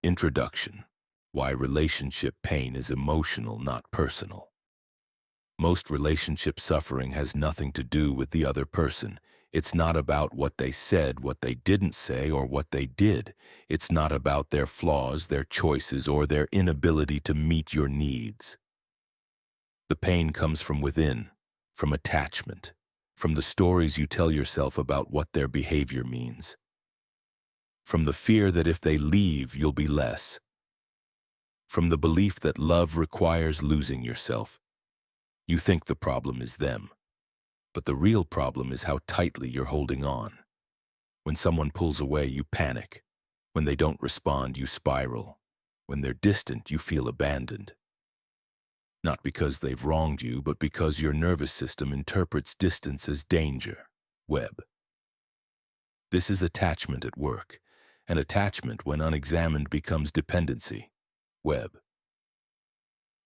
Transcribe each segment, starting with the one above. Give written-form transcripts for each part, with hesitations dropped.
Introduction. Why relationship pain is emotional, not personal. Most relationship suffering has nothing to do with the other person. It's not about what they said, what they didn't say, or what they did. It's not about their flaws, their choices, or their inability to meet your needs. The pain comes from within, from attachment, from the stories you tell yourself about what their behavior means, from the fear that if they leave, you'll be less, from the belief that love requires losing yourself. You think the problem is them, but the real problem is how tightly you're holding on. When someone pulls away, you panic. When they don't respond, you spiral. When they're distant, you feel abandoned. Not because they've wronged you, but because your nervous system interprets distance as danger. Webb. This is attachment at work, and attachment, when unexamined, becomes dependency. Webb.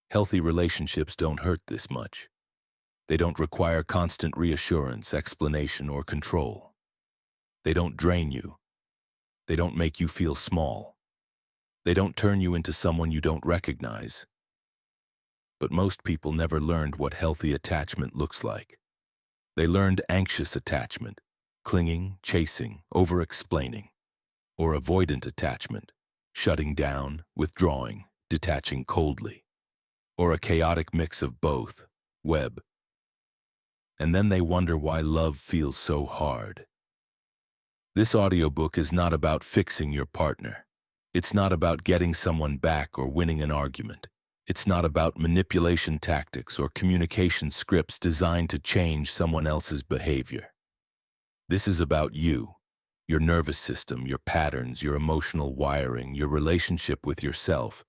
Healthy relationships don't hurt this much. They don't require constant reassurance, explanation, or control. They don't drain you. They don't make you feel small. They don't turn you into someone you don't recognize. But most people never learned what healthy attachment looks like. They learned anxious attachment, clinging, chasing, over-explaining, or avoidant attachment, shutting down, withdrawing, detaching coldly, or a chaotic mix of both. Webb. And then they wonder why love feels so hard. This audiobook is not about fixing your partner. It's not about getting someone back or winning an argument. It's not about manipulation tactics or communication scripts designed to change someone else's behavior. This is about you, your nervous system, your patterns, your emotional wiring, your relationship with yourself.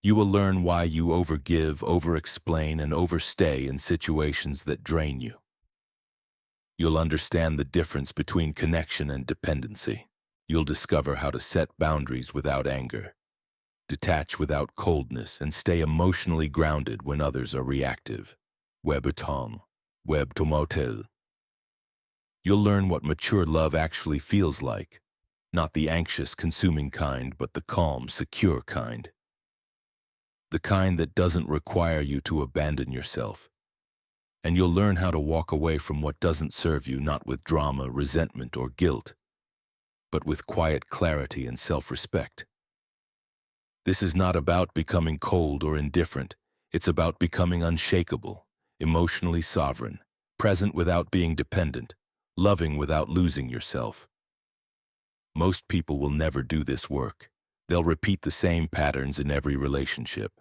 You will learn why you overgive, over-explain, and overstay in situations that drain you. You'll understand the difference between connection and dependency. You'll discover how to set boundaries without anger, detach without coldness, and stay emotionally grounded when others are reactive. Web autom, web tomotel. You'll learn what mature love actually feels like, not the anxious, consuming kind, but the calm, secure kind. The kind that doesn't require you to abandon yourself. And you'll learn how to walk away from what doesn't serve you, not with drama, resentment, or guilt, but with quiet clarity and self-respect. This is not about becoming cold or indifferent. It's about becoming unshakable, emotionally sovereign, present without being dependent, loving without losing yourself. Most people will never do this work. They'll repeat the same patterns in every relationship,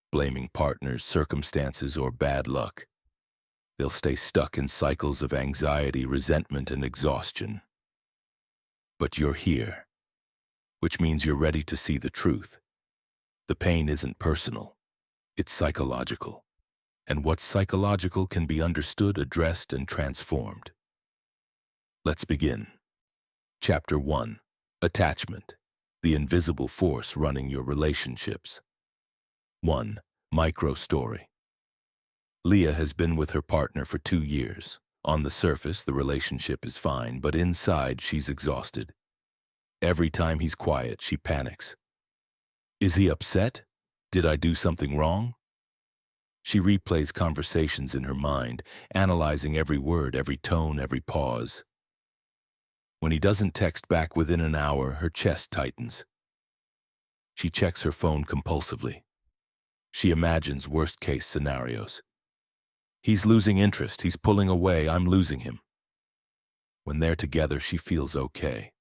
blaming partners, circumstances, or bad luck. They'll stay stuck in cycles of anxiety, resentment, and exhaustion. But you're here, which means you're ready to see the truth. The pain isn't personal, it's psychological. And what's psychological can be understood, addressed, and transformed. Let's begin. Chapter 1. Attachment, the invisible force running your relationships. 1. Micro story. Leah has been with her partner for 2 years. On the surface, the relationship is fine, but inside, she's exhausted. Every time he's quiet, she panics. Is he upset? Did I do something wrong? She replays conversations in her mind, analyzing every word, every tone, every pause. When he doesn't text back within an hour, her chest tightens. She checks her phone compulsively. She imagines worst-case scenarios. He's losing interest, he's pulling away, I'm losing him. When they're together, she feels okay.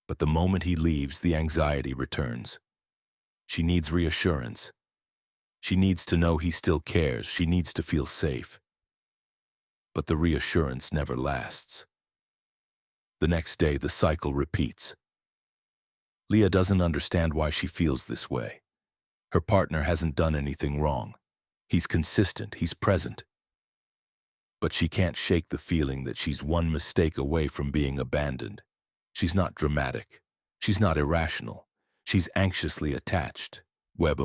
But the moment he leaves, the anxiety returns. She needs reassurance. She needs to know he still cares. She needs to feel safe. But the reassurance never lasts. The next day, the cycle repeats. Leah doesn't understand why she feels this way. Her partner hasn't done anything wrong. He's consistent, he's present. But she can't shake the feeling that she's one mistake away from being abandoned. She's not dramatic. She's not irrational. She's anxiously attached. Web.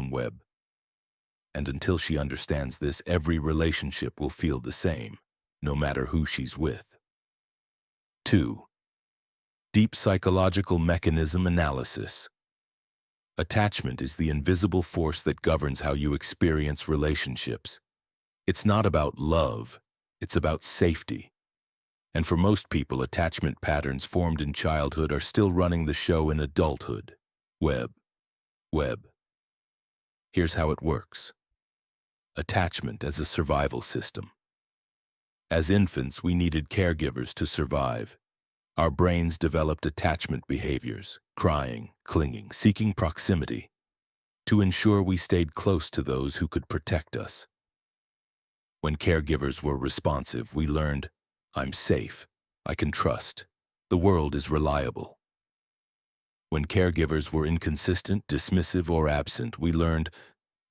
And until she understands this, every relationship will feel the same, no matter who she's with. 2. Deep psychological mechanism analysis. Attachment is the invisible force that governs how you experience relationships. It's not about love, it's about safety. And for most people, attachment patterns formed in childhood are still running the show in adulthood. Web. Here's how it works. Attachment as a survival system. As infants, we needed caregivers to survive. Our brains developed attachment behaviors, crying, clinging, seeking proximity, to ensure we stayed close to those who could protect us. When caregivers were responsive, we learned, I'm safe, I can trust, the world is reliable. When caregivers were inconsistent, dismissive, or absent, we learned,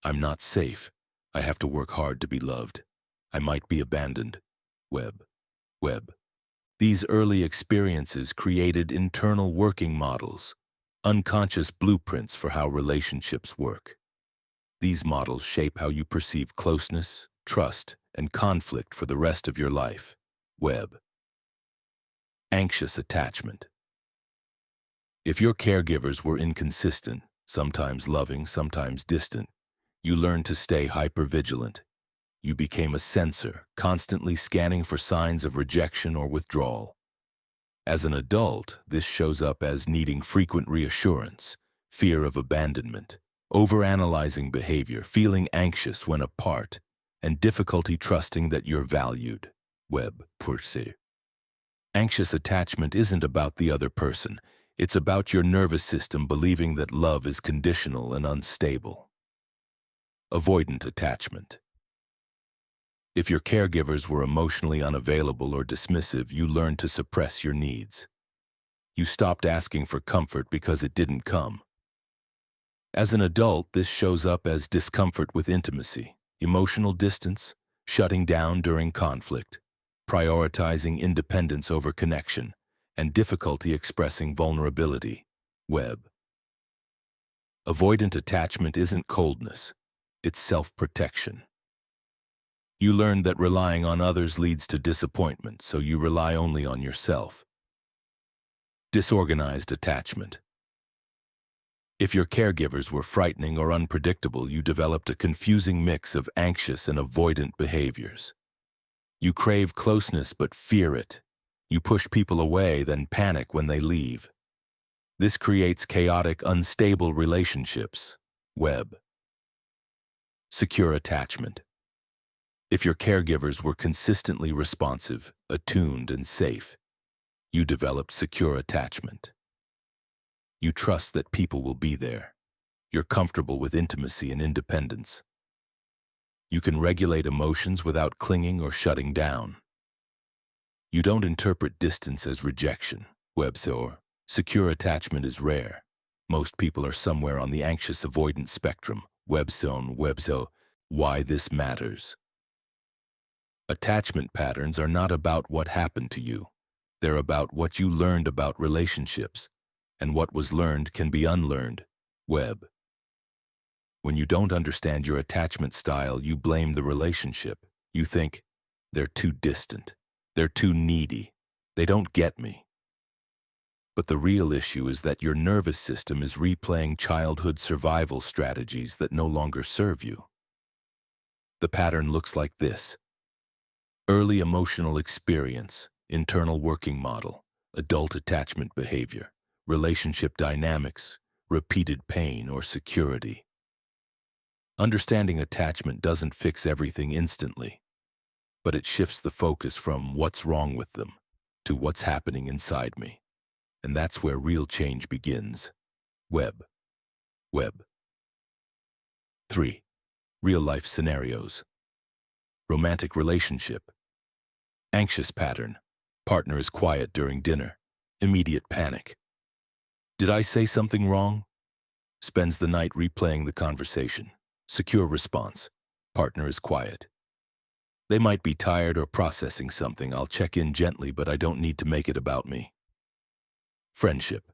I'm not safe, I have to work hard to be loved, I might be abandoned. Web. These early experiences created internal working models, unconscious blueprints for how relationships work. These models shape how you perceive closeness, trust, and conflict for the rest of your life. Anxious attachment. If your caregivers were inconsistent, sometimes loving, sometimes distant, you learned to stay hypervigilant. You became a sensor, constantly scanning for signs of rejection or withdrawal. As an adult, this shows up as needing frequent reassurance, fear of abandonment, overanalyzing behavior, feeling anxious when apart, and difficulty trusting that you're valued. Anxious attachment isn't about the other person. It's about your nervous system believing that love is conditional and unstable. Avoidant attachment. If your caregivers were emotionally unavailable or dismissive, you learned to suppress your needs. You stopped asking for comfort because it didn't come. As an adult, this shows up as discomfort with intimacy, emotional distance, shutting down during conflict, prioritizing independence over connection, and difficulty expressing vulnerability. Avoidant attachment isn't coldness, it's self-protection. You learned that relying on others leads to disappointment, so you rely only on yourself. Disorganized attachment. If your caregivers were frightening or unpredictable, you developed a confusing mix of anxious and avoidant behaviors. You crave closeness but fear it. You push people away, then panic when they leave. This creates chaotic, unstable relationships. Secure attachment. If your caregivers were consistently responsive, attuned, and safe, you developed secure attachment. You trust that people will be there. You're comfortable with intimacy and independence. You can regulate emotions without clinging or shutting down. You don't interpret distance as rejection. Secure attachment is rare. Most people are somewhere on the anxious avoidance spectrum. Why this matters. Attachment patterns are not about what happened to you. They're about what you learned about relationships, and what was learned can be unlearned. When you don't understand your attachment style, you blame the relationship. You think, they're too distant, they're too needy, they don't get me. But the real issue is that your nervous system is replaying childhood survival strategies that no longer serve you. The pattern looks like this. Early emotional experience, internal working model, adult attachment behavior, relationship dynamics, repeated pain or security. Understanding attachment doesn't fix everything instantly, but it shifts the focus from what's wrong with them to what's happening inside me. And that's where real change begins. 3. Real-life scenarios. Romantic relationship. Anxious pattern. Partner is quiet during dinner. Immediate panic. Did I say something wrong? Spends the night replaying the conversation. Secure response. Partner is quiet. They might be tired or processing something. I'll check in gently, but I don't need to make it about me. Friendship.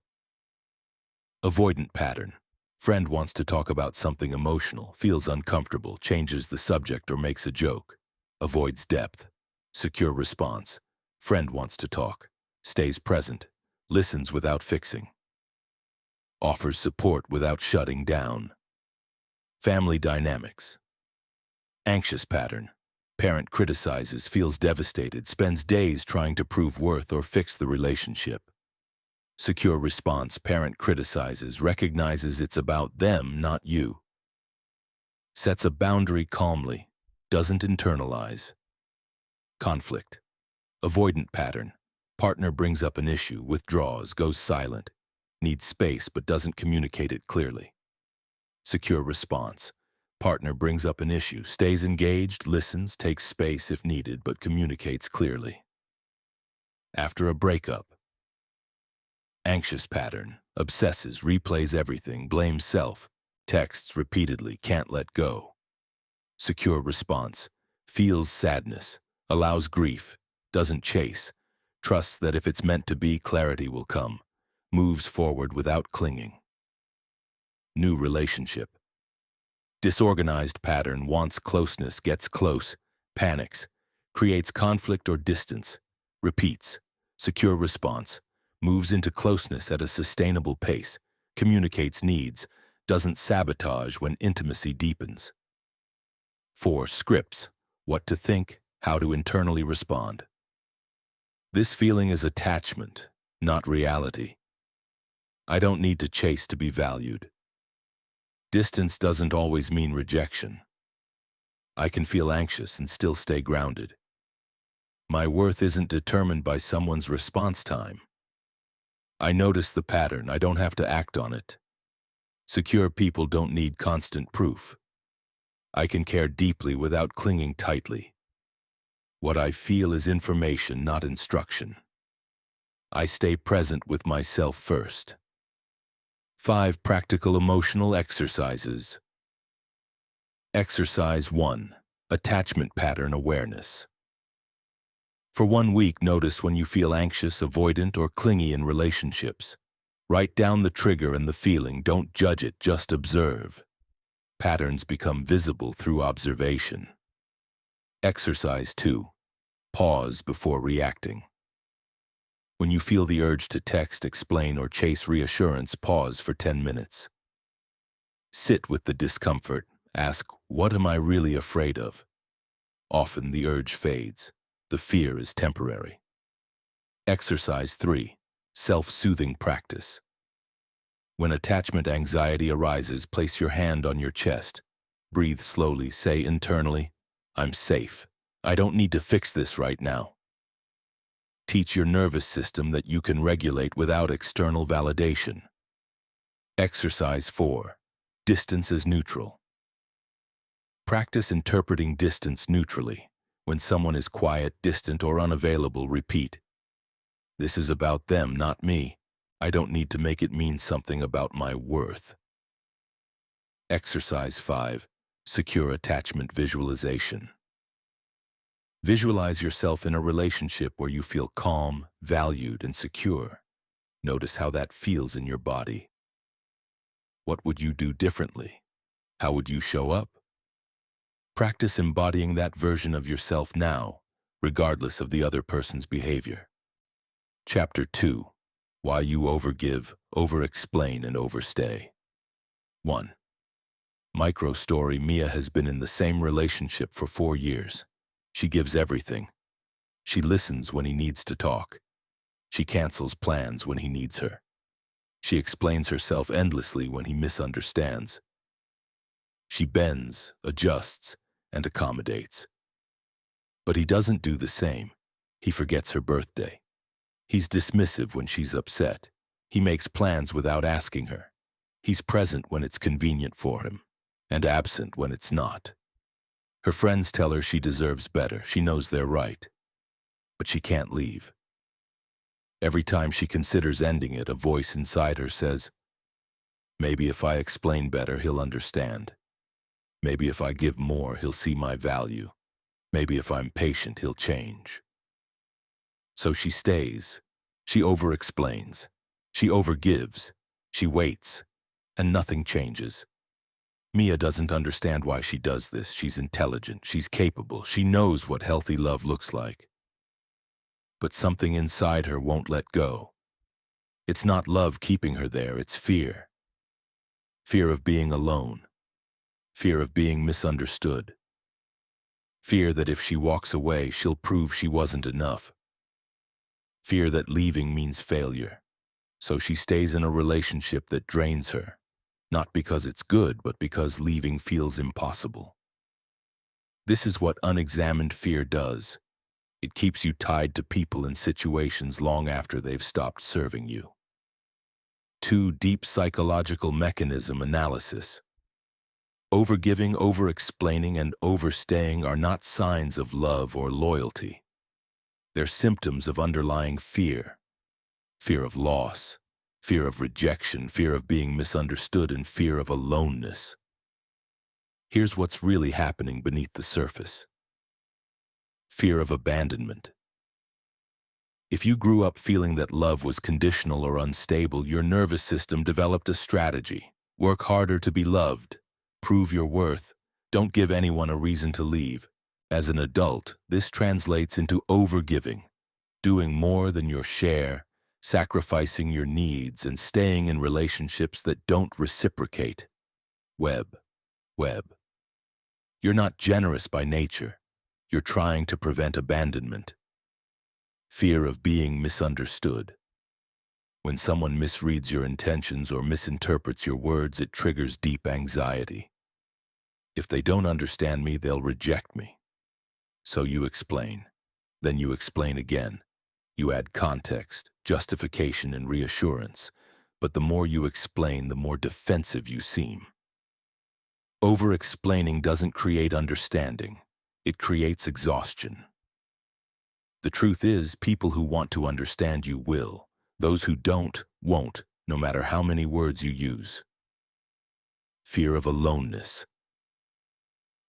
Avoidant pattern. Friend wants to talk about something emotional, feels uncomfortable, changes the subject or makes a joke. Avoids depth. Secure response. Friend wants to talk, stays present, listens without fixing. offers support without shutting down. Family dynamics. Anxious pattern. Parent criticizes, feels devastated, spends days trying to prove worth or fix the relationship. Secure response. Parent criticizes, recognizes it's about them, not you. Sets a boundary calmly, doesn't internalize. Conflict. Avoidant pattern. Partner brings up an issue, withdraws, goes silent. Needs space but doesn't communicate it clearly. Secure response. Partner brings up an issue, stays engaged, listens, takes space if needed, but communicates clearly. After a breakup. Anxious pattern. Obsesses, replays everything, blames self. Texts repeatedly, can't let go. Secure response. Feels sadness, allows grief, doesn't chase. Trusts that if it's meant to be, clarity will come. Moves forward without clinging. New relationship. Disorganized pattern, wants closeness, gets close, panics, creates conflict or distance, repeats. Secure response. Moves into closeness at a sustainable pace, communicates needs, doesn't sabotage when intimacy deepens. 4. Scripts. What to think, how to internally respond. This feeling is attachment, not reality. I don't need to chase to be valued. Distance doesn't always mean rejection. I can feel anxious and still stay grounded. My worth isn't determined by someone's response time. I notice the pattern, I don't have to act on it. Secure people don't need constant proof. I can care deeply without clinging tightly. What I feel is information, not instruction. I stay present with myself first. 5 practical emotional exercises. Exercise 1. Attachment pattern awareness. For 1 week, notice when you feel anxious, avoidant, or clingy in relationships. Write down the trigger and the feeling, don't judge it, just observe. Patterns become visible through observation. Exercise 2. Pause before reacting. When you feel the urge to text, explain, or chase reassurance, pause for 10 minutes. Sit with the discomfort. Ask, what am I really afraid of? Often the urge fades. The fear is temporary. Exercise 3. Self-soothing practice. When attachment anxiety arises, place your hand on your chest. Breathe slowly. Say internally, I'm safe. I don't need to fix this right now. Teach your nervous system that you can regulate without external validation. Exercise 4. Distance as neutral. Practice interpreting distance neutrally. When someone is quiet, distant, or unavailable, repeat, this is about them, not me. I don't need to make it mean something about my worth. Exercise 5. Secure attachment visualization. Visualize yourself in a relationship where you feel calm, valued, and secure. Notice how that feels in your body. What would you do differently? How would you show up? Practice embodying that version of yourself now, regardless of the other person's behavior. Chapter 2. Why you overgive, over-explain, and overstay. 1. Micro story. Mia has been in the same relationship for 4 years. She gives everything. She listens when he needs to talk. She cancels plans when he needs her. She explains herself endlessly when he misunderstands. She bends, adjusts, and accommodates. But he doesn't do the same. He forgets her birthday. He's dismissive when she's upset. He makes plans without asking her. He's present when it's convenient for him, and absent when it's not. Her friends tell her she deserves better. She knows they're right. But she can't leave. Every time she considers ending it, a voice inside her says, maybe if I explain better, he'll understand. Maybe if I give more, he'll see my value. Maybe if I'm patient, he'll change. So she stays. She over-explains. She overgives. She waits. And nothing changes. Mia doesn't understand why she does this. She's intelligent. She's capable. She knows what healthy love looks like. But something inside her won't let go. It's not love keeping her there. It's fear. Fear of being alone. Fear of being misunderstood. Fear that if she walks away, she'll prove she wasn't enough. Fear that leaving means failure. So she stays in a relationship that drains her, not because it's good, but because leaving feels impossible. This is what unexamined fear does. It keeps you tied to people and situations long after they've stopped serving you. 2. Deep psychological mechanism analysis. Overgiving, over-explaining, and overstaying are not signs of love or loyalty. They're symptoms of underlying fear. Fear of loss, fear of rejection, fear of being misunderstood, and fear of aloneness. Here's what's really happening beneath the surface. Fear of abandonment. If you grew up feeling that love was conditional or unstable, your nervous system developed a strategy. Work harder to be loved. Prove your worth. Don't give anyone a reason to leave. As an adult, this translates into overgiving, doing more than your share, sacrificing your needs, and staying in relationships that don't reciprocate. Web. You're not generous by nature. You're trying to prevent abandonment. Fear of being misunderstood. When someone misreads your intentions or misinterprets your words, it triggers deep anxiety. If they don't understand me, they'll reject me. So you explain. Then you explain again. You add context, justification, and reassurance. But the more you explain, the more defensive you seem. Over-explaining doesn't create understanding. It creates exhaustion. The truth is, people who want to understand you will. Those who don't, won't, no matter how many words you use. Fear of aloneness.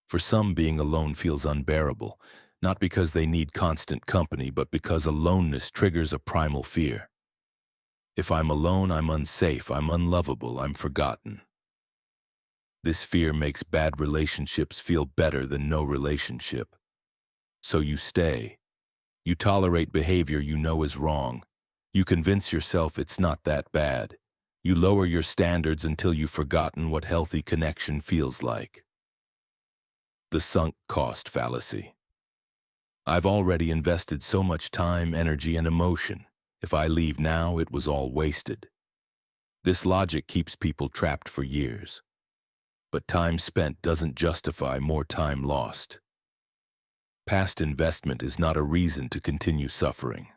For some, being alone feels unbearable, not because they need constant company, but because aloneness triggers a primal fear. If I'm alone, I'm unsafe, I'm unlovable, I'm forgotten. This fear makes bad relationships feel better than no relationship. So you stay. You tolerate behavior you know is wrong. You convince yourself it's not that bad. You lower your standards until you've forgotten what healthy connection feels like. The sunk cost fallacy. I've already invested so much time, energy, and emotion. If I leave now, it was all wasted. This logic keeps people trapped for years. But time spent doesn't justify more time lost. Past investment is not a reason to continue suffering.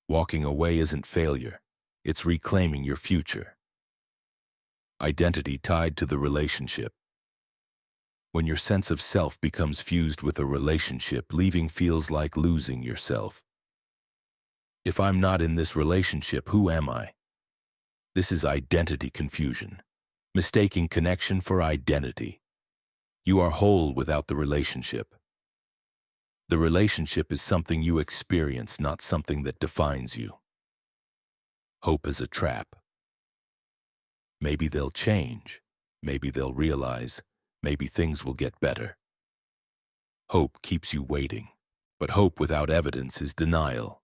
Walking away isn't failure. It's reclaiming your future. Identity tied to the relationship. When your sense of self becomes fused with a relationship, leaving feels like losing yourself. If I'm not in this relationship, who am I? This is identity confusion. Mistaking connection for identity. You are whole without the relationship. The relationship is something you experience, not something that defines you. Hope is a trap. Maybe they'll change. Maybe they'll realize. Maybe things will get better. Hope keeps you waiting. But hope without evidence is denial.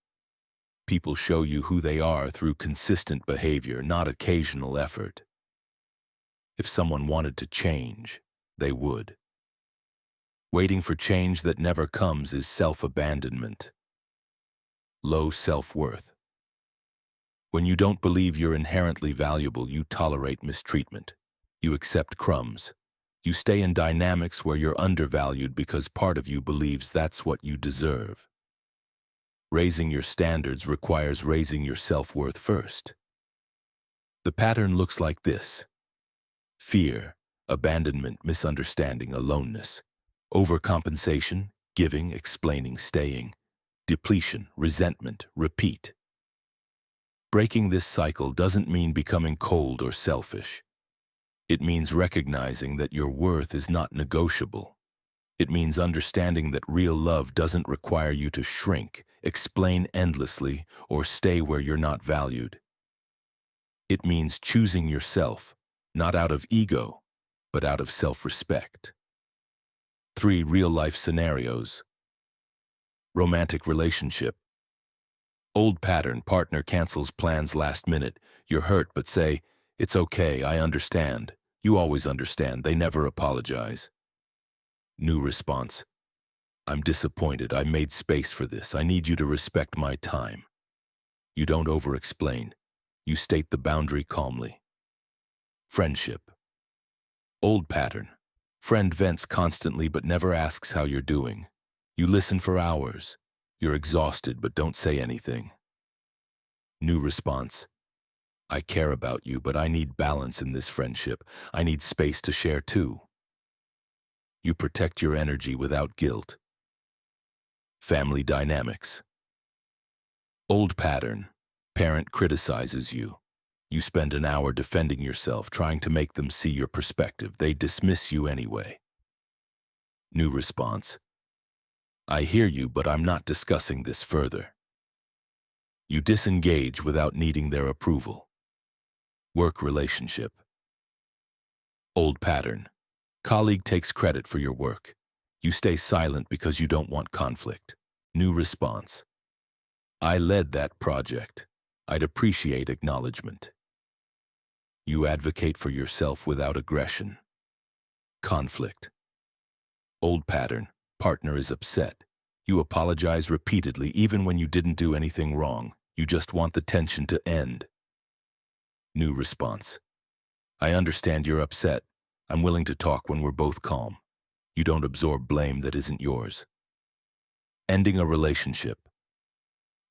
People show you who they are through consistent behavior, not occasional effort. If someone wanted to change, they would. Waiting for change that never comes is self-abandonment. Low self-worth. When you don't believe you're inherently valuable, you tolerate mistreatment. You accept crumbs. You stay in dynamics where you're undervalued because part of you believes that's what you deserve. Raising your standards requires raising your self-worth first. The pattern looks like this: fear, abandonment, misunderstanding, aloneness. Overcompensation, giving, explaining, staying. Depletion, resentment, repeat. Breaking this cycle doesn't mean becoming cold or selfish. It means recognizing that your worth is not negotiable. It means understanding that real love doesn't require you to shrink, explain endlessly, or stay where you're not valued. It means choosing yourself, not out of ego, but out of self-respect. 3 real-life scenarios. Romantic relationship. Old pattern, partner cancels plans last minute. You're hurt but say, "It's okay, I understand." You always understand. They never apologize. New response. I'm disappointed. I made space for this. I need you to respect my time. You don't over-explain. You state the boundary calmly. Friendship. Old pattern. Friend vents constantly but never asks how you're doing. You listen for hours. You're exhausted but don't say anything. New response. I care about you, but I need balance in this friendship. I need space to share too. You protect your energy without guilt. Family dynamics. Old pattern. Parent criticizes you. You spend an hour defending yourself, trying to make them see your perspective. They dismiss you anyway. New response. I hear you, but I'm not discussing this further. You disengage without needing their approval. Work relationship. Old pattern. Colleague takes credit for your work. You stay silent because you don't want conflict. New response. I led that project. I'd appreciate acknowledgement. You advocate for yourself without aggression. Conflict. Old pattern. Partner is upset. You apologize repeatedly even when you didn't do anything wrong. You just want the tension to end. New response. I understand you're upset. I'm willing to talk when we're both calm. You don't absorb blame that isn't yours. Ending a relationship.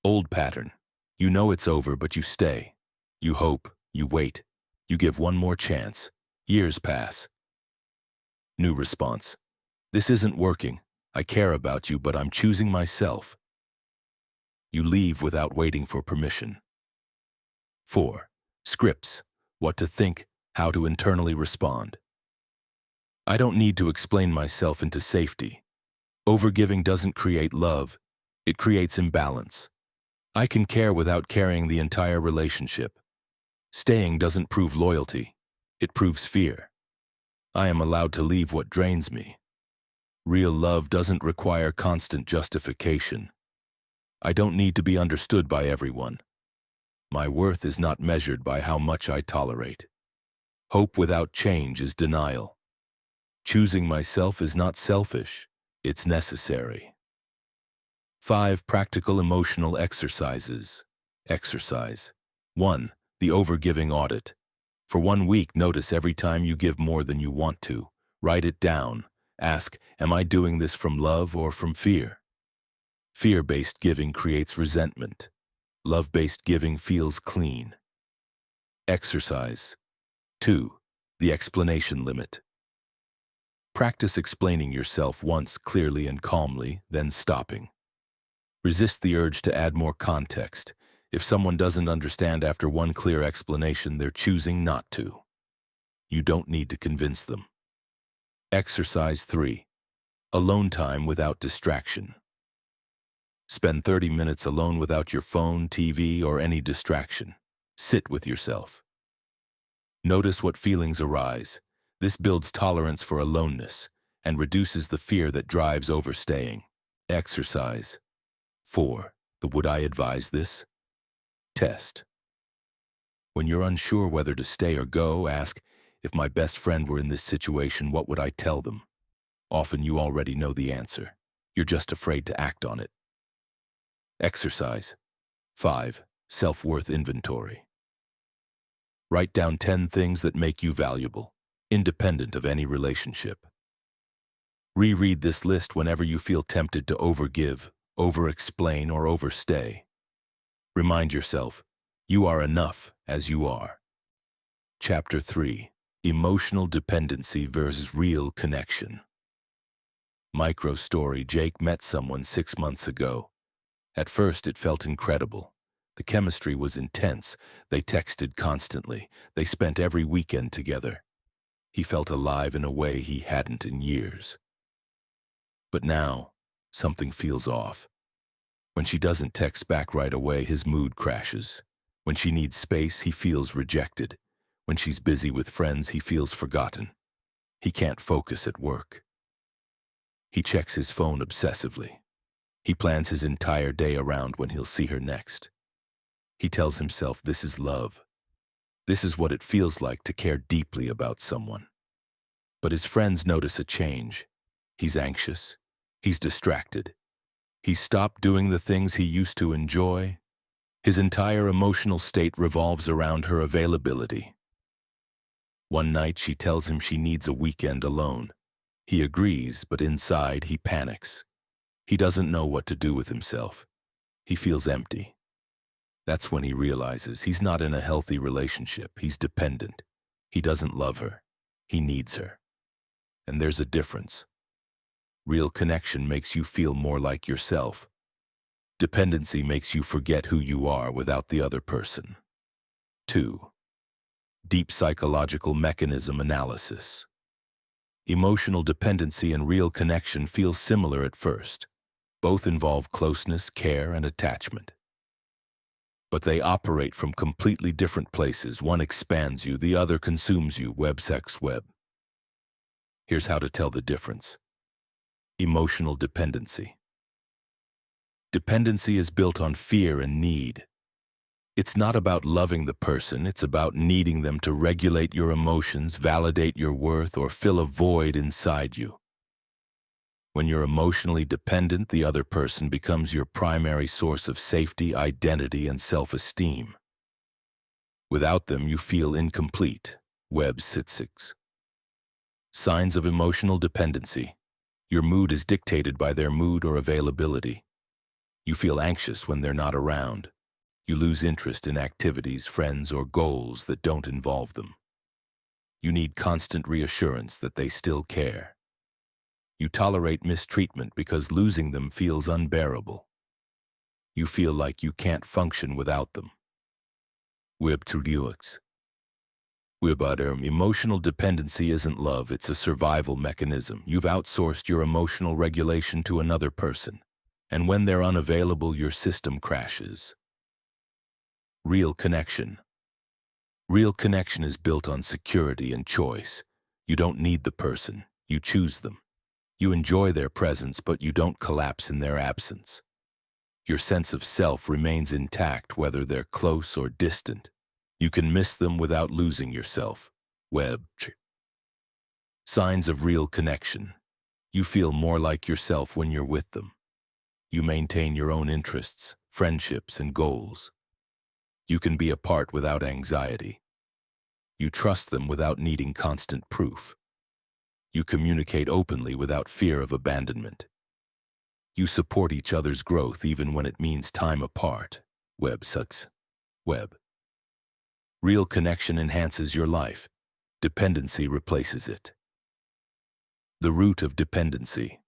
Old pattern. You know it's over, but you stay. You hope. You wait. You give one more chance. Years pass. New response. This isn't working. I care about you, but I'm choosing myself. You leave without waiting for permission. 4. Scripts. What to think, how to internally respond. I don't need to explain myself into safety. Overgiving doesn't create love. It creates imbalance. I can care without carrying the entire relationship. Staying doesn't prove loyalty. It proves fear. I am allowed to leave what drains me. Real love doesn't require constant justification. I don't need to be understood by everyone. My worth is not measured by how much I tolerate. Hope without change is denial. Choosing myself is not selfish. It's necessary. 5 practical emotional exercises. Exercise. 1. The overgiving audit. For 1 week, notice every time you give more than you want to. Write it down. Ask, am I doing this from love or from fear? Fear-based giving creates resentment. Love-based giving feels clean. Exercise. 2. The explanation limit. Practice explaining yourself once clearly and calmly, then stopping. Resist the urge to add more context. If someone doesn't understand after 1 clear explanation, they're choosing not to. You don't need to convince them. Exercise 3. Alone time without distraction. Spend 30 minutes alone without your phone, TV, or any distraction. Sit with yourself. Notice what feelings arise. This builds tolerance for aloneness and reduces the fear that drives overstaying. Exercise. 4. The would I advise this? Test. When you're unsure whether to stay or go, ask, if my best friend were in this situation, what would I tell them? Often you already know the answer. You're just afraid to act on it. Exercise. 5. Self-worth inventory. Write down 10 things that make you valuable, independent of any relationship. Reread this list whenever you feel tempted to overgive, over-explain, or overstay. Remind yourself, you are enough as you are. Chapter 3. Emotional dependency versus real connection. Micro story. Jake met someone 6 months ago. At first, it felt incredible. The chemistry was intense. They texted constantly. They spent every weekend together. He felt alive in a way he hadn't in years. But now, something feels off. When she doesn't text back right away, his mood crashes. When she needs space, he feels rejected. When she's busy with friends, he feels forgotten. He can't focus at work. He checks his phone obsessively. He plans his entire day around when he'll see her next. He tells himself this is love. This is what it feels like to care deeply about someone. But his friends notice a change. He's anxious. He's distracted. He's stopped doing the things he used to enjoy. His entire emotional state revolves around her availability. One night she tells him she needs a weekend alone. He agrees, but inside he panics. He doesn't know what to do with himself. He feels empty. That's when he realizes he's not in a healthy relationship. He's dependent. He doesn't love her. He needs her. And there's a difference. Real connection makes you feel more like yourself. Dependency makes you forget who you are without the other person. 2. Deep psychological mechanism analysis. Emotional dependency and real connection feel similar at first. Both involve closeness, care, and attachment. But they operate from completely different places. One expands you, the other consumes you. Web. Here's how to tell the difference. Emotional dependency. Dependency is built on fear and need. It's not about loving the person, it's about needing them to regulate your emotions, validate your worth, or fill a void inside you. When you're emotionally dependent, the other person becomes your primary source of safety, identity, and self-esteem. Without them, you feel incomplete. Web 6. Signs of emotional dependency. Your mood is dictated by their mood or availability. You feel anxious when they're not around. You lose interest in activities, friends, or goals that don't involve them. You need constant reassurance that they still care. You tolerate mistreatment because losing them feels unbearable. You feel like you can't function without them. Web 2. Emotional dependency isn't love, it's a survival mechanism. You've outsourced your emotional regulation to another person, and when they're unavailable, your system crashes. Real connection. Real connection is built on security and choice. You don't need the person, you choose them. You enjoy their presence, but you don't collapse in their absence. Your sense of self remains intact whether they're close or distant. You can miss them without losing yourself. Web. Signs of real connection. You feel more like yourself when you're with them. You maintain your own interests, friendships, and goals. You can be apart without anxiety. You trust them without needing constant proof. You communicate openly without fear of abandonment. You support each other's growth even when it means time apart. Web. Real connection enhances your life. Dependency replaces it. The root of dependency.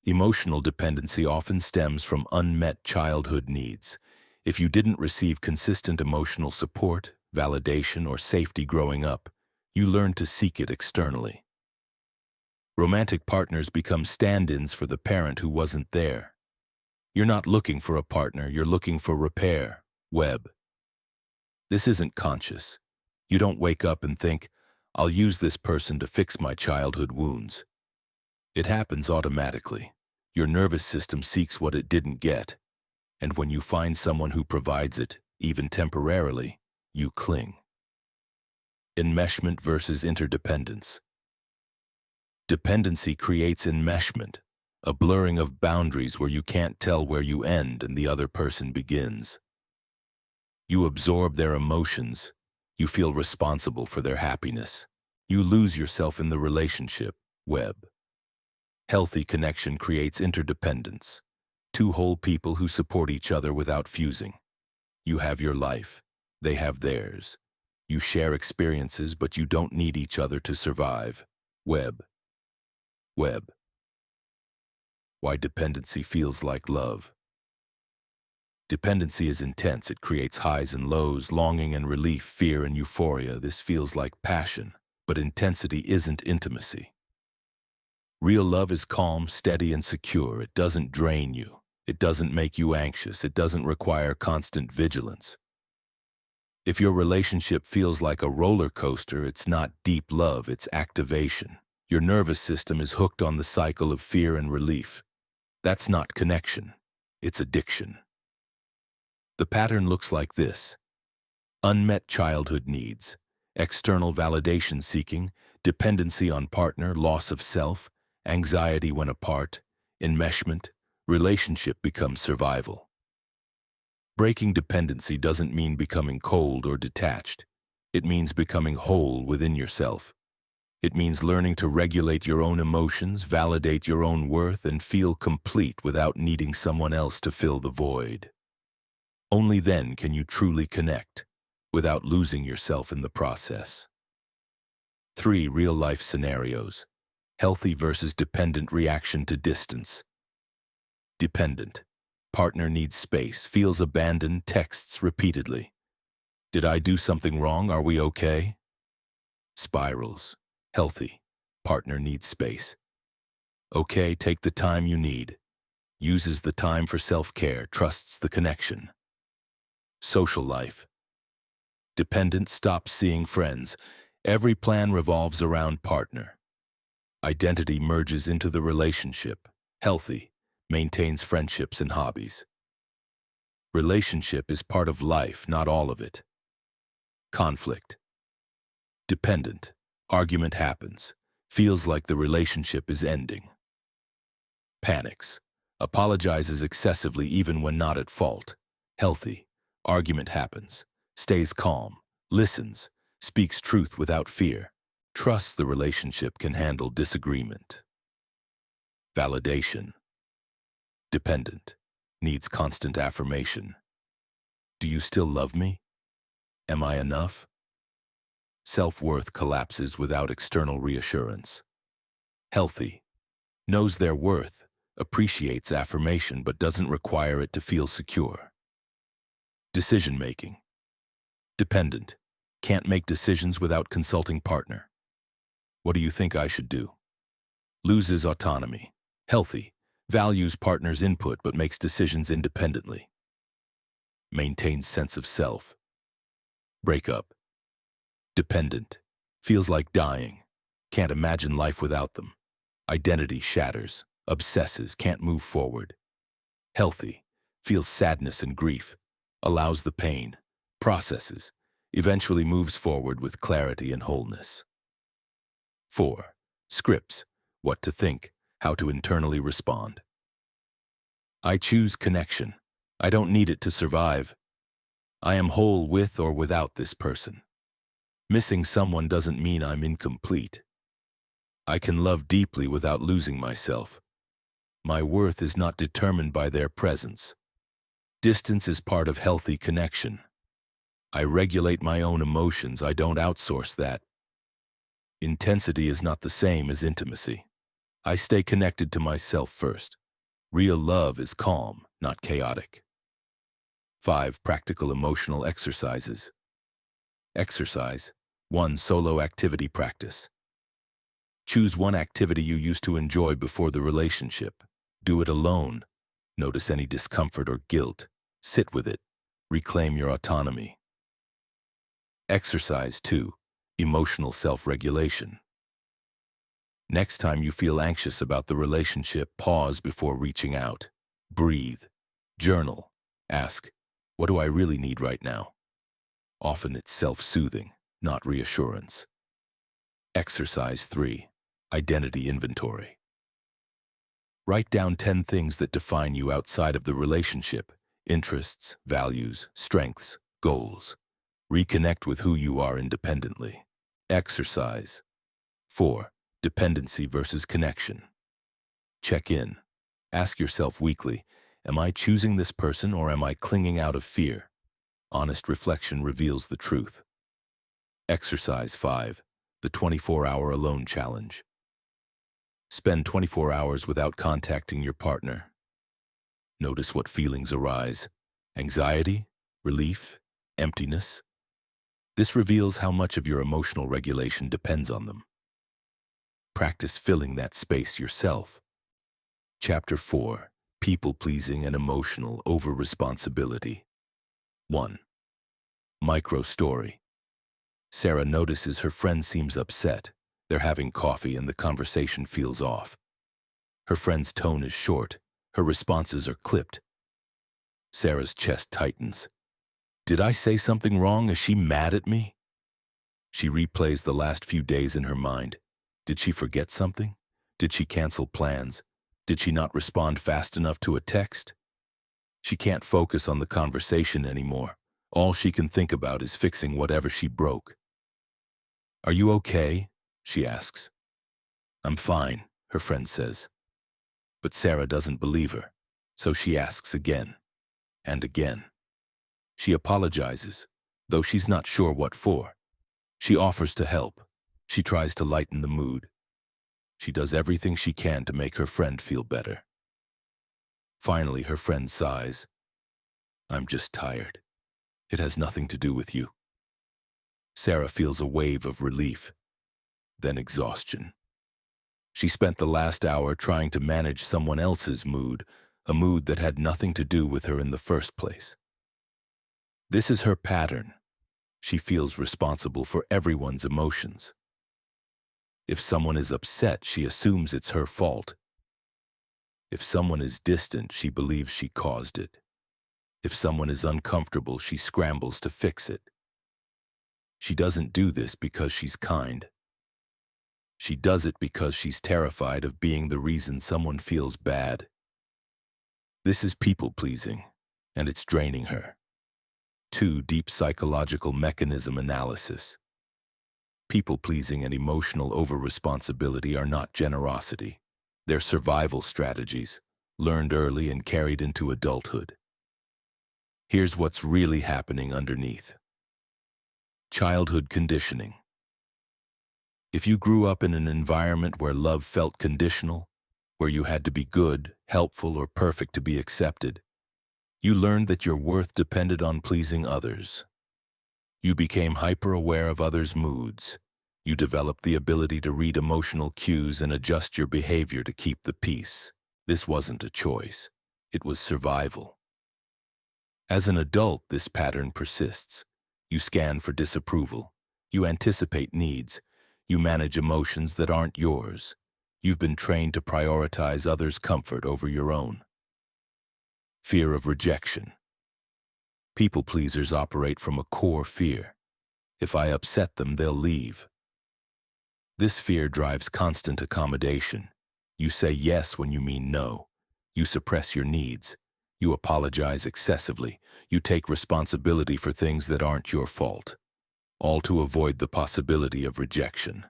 Emotional dependency often stems from unmet childhood needs. If you didn't receive consistent emotional support, validation, or safety growing up, you learn to seek it externally. Romantic partners become stand-ins for the parent who wasn't there. You're not looking for a partner, you're looking for repair. Web. This isn't conscious. You don't wake up and think, I'll use this person to fix my childhood wounds. It happens automatically. Your nervous system seeks what it didn't get, and when you find someone who provides it, even temporarily, you cling. Enmeshment versus interdependence. Dependency creates enmeshment, a blurring of boundaries where you can't tell where you end and the other person begins. You absorb their emotions. You feel responsible for their happiness. You lose yourself in the relationship. Web. Healthy connection creates interdependence. Two whole people who support each other without fusing. You have your life. They have theirs. You share experiences, but you don't need each other to survive. Web. Why dependency feels like love. Dependency is intense. It creates highs and lows, longing and relief, fear and euphoria. This feels like passion, but intensity isn't intimacy. Real love is calm, steady, and secure. It doesn't drain you. It doesn't make you anxious. It doesn't require constant vigilance. If your relationship feels like a roller coaster, it's not deep love, it's activation. Your nervous system is hooked on the cycle of fear and relief. That's not connection. It's addiction. The pattern looks like this. Unmet childhood needs, external validation seeking, dependency on partner, loss of self, anxiety when apart, enmeshment, relationship becomes survival. Breaking dependency doesn't mean becoming cold or detached. It means becoming whole within yourself. It means learning to regulate your own emotions, validate your own worth, and feel complete without needing someone else to fill the void. Only then can you truly connect, without losing yourself in the process. 3 real-life scenarios. Healthy versus dependent reaction to distance. Dependent. Partner needs space, feels abandoned, texts repeatedly. Did I do something wrong? Are we okay? Spirals. Healthy. Partner needs space. Okay, take the time you need. Uses the time for self-care, trusts the connection. Social life. Dependent stops seeing friends. Every plan revolves around partner. Identity merges into the relationship. Healthy. Maintains friendships and hobbies. Relationship is part of life, not all of it. Conflict. Dependent. Argument happens. Feels like the relationship is ending. Panics. Apologizes excessively even when not at fault. Healthy. Argument happens. Stays calm. Listens. Speaks truth without fear. Trusts the relationship can handle disagreement. Validation. Dependent. Needs constant affirmation. Do you still love me? Am I enough? Self-worth collapses without external reassurance. Healthy. Knows their worth, appreciates affirmation but doesn't require it to feel secure. Decision-making. Dependent. Can't make decisions without consulting partner. What do you think I should do? Loses autonomy. Healthy. Values partner's input but makes decisions independently. Maintains sense of self. Breakup. Dependent. Feels like dying. Can't imagine life without them. Identity shatters. Obsesses. Can't move forward. Healthy. Feels sadness and grief. Allows the pain. Processes. Eventually moves forward with clarity and wholeness. 4. Scripts. What to think. How to internally respond. I choose connection. I don't need it to survive. I am whole with or without this person. Missing someone doesn't mean I'm incomplete. I can love deeply without losing myself. My worth is not determined by their presence. Distance is part of healthy connection. I regulate my own emotions. I don't outsource that. Intensity is not the same as intimacy. I stay connected to myself first. Real love is calm, not chaotic. 5 practical emotional exercises. Exercise. 1 solo activity practice. Choose one activity you used to enjoy before the relationship. Do it alone. Notice any discomfort or guilt. Sit with it. Reclaim your autonomy. Exercise 2. Emotional self-regulation. Next time you feel anxious about the relationship, pause before reaching out. Breathe. Journal. Ask, what do I really need right now? Often it's self-soothing, not reassurance. Exercise 3. Identity inventory. Write down 10 things that define you outside of the relationship. Interests, values, strengths, goals. Reconnect with who you are independently. Exercise 4. Dependency versus connection. Check in. Ask yourself weekly, am I choosing this person or am I clinging out of fear? Honest reflection reveals the truth. Exercise 5. The 24-hour alone challenge. Spend 24 hours without contacting your partner. Notice what feelings arise. Anxiety, relief, emptiness. This reveals how much of your emotional regulation depends on them. Practice filling that space yourself. Chapter 4. People-pleasing and emotional over-responsibility. 1. Micro-story. Sarah notices her friend seems upset. They're having coffee and the conversation feels off. Her friend's tone is short. Her responses are clipped. Sarah's chest tightens. Did I say something wrong? Is she mad at me? She replays the last few days in her mind. Did she forget something? Did she cancel plans? Did she not respond fast enough to a text? She can't focus on the conversation anymore. All she can think about is fixing whatever she broke. Are you okay? She asks. I'm fine, her friend says. But Sarah doesn't believe her, so she asks again and again. She apologizes, though she's not sure what for. She offers to help. She tries to lighten the mood. She does everything she can to make her friend feel better. Finally, her friend sighs. I'm just tired. It has nothing to do with you. Sarah feels a wave of relief, then exhaustion. She spent the last hour trying to manage someone else's mood, a mood that had nothing to do with her in the first place. This is her pattern. She feels responsible for everyone's emotions. If someone is upset, she assumes it's her fault. If someone is distant, she believes she caused it. If someone is uncomfortable, she scrambles to fix it. She doesn't do this because she's kind. She does it because she's terrified of being the reason someone feels bad. This is people-pleasing, and it's draining her. 2. Deep psychological mechanism analysis. People-pleasing and emotional over-responsibility are not generosity. They're survival strategies, learned early and carried into adulthood. Here's what's really happening underneath. Childhood conditioning. If you grew up in an environment where love felt conditional, where you had to be good, helpful, or perfect to be accepted, you learned that your worth depended on pleasing others. You became hyper-aware of others' moods. You developed the ability to read emotional cues and adjust your behavior to keep the peace. This wasn't a choice. It was survival. As an adult, this pattern persists. You scan for disapproval. You anticipate needs. You manage emotions that aren't yours. You've been trained to prioritize others' comfort over your own. Fear of rejection. People-pleasers operate from a core fear. If I upset them, they'll leave. This fear drives constant accommodation. You say yes when you mean no. You suppress your needs. You apologize excessively. You take responsibility for things that aren't your fault, all to avoid the possibility of rejection.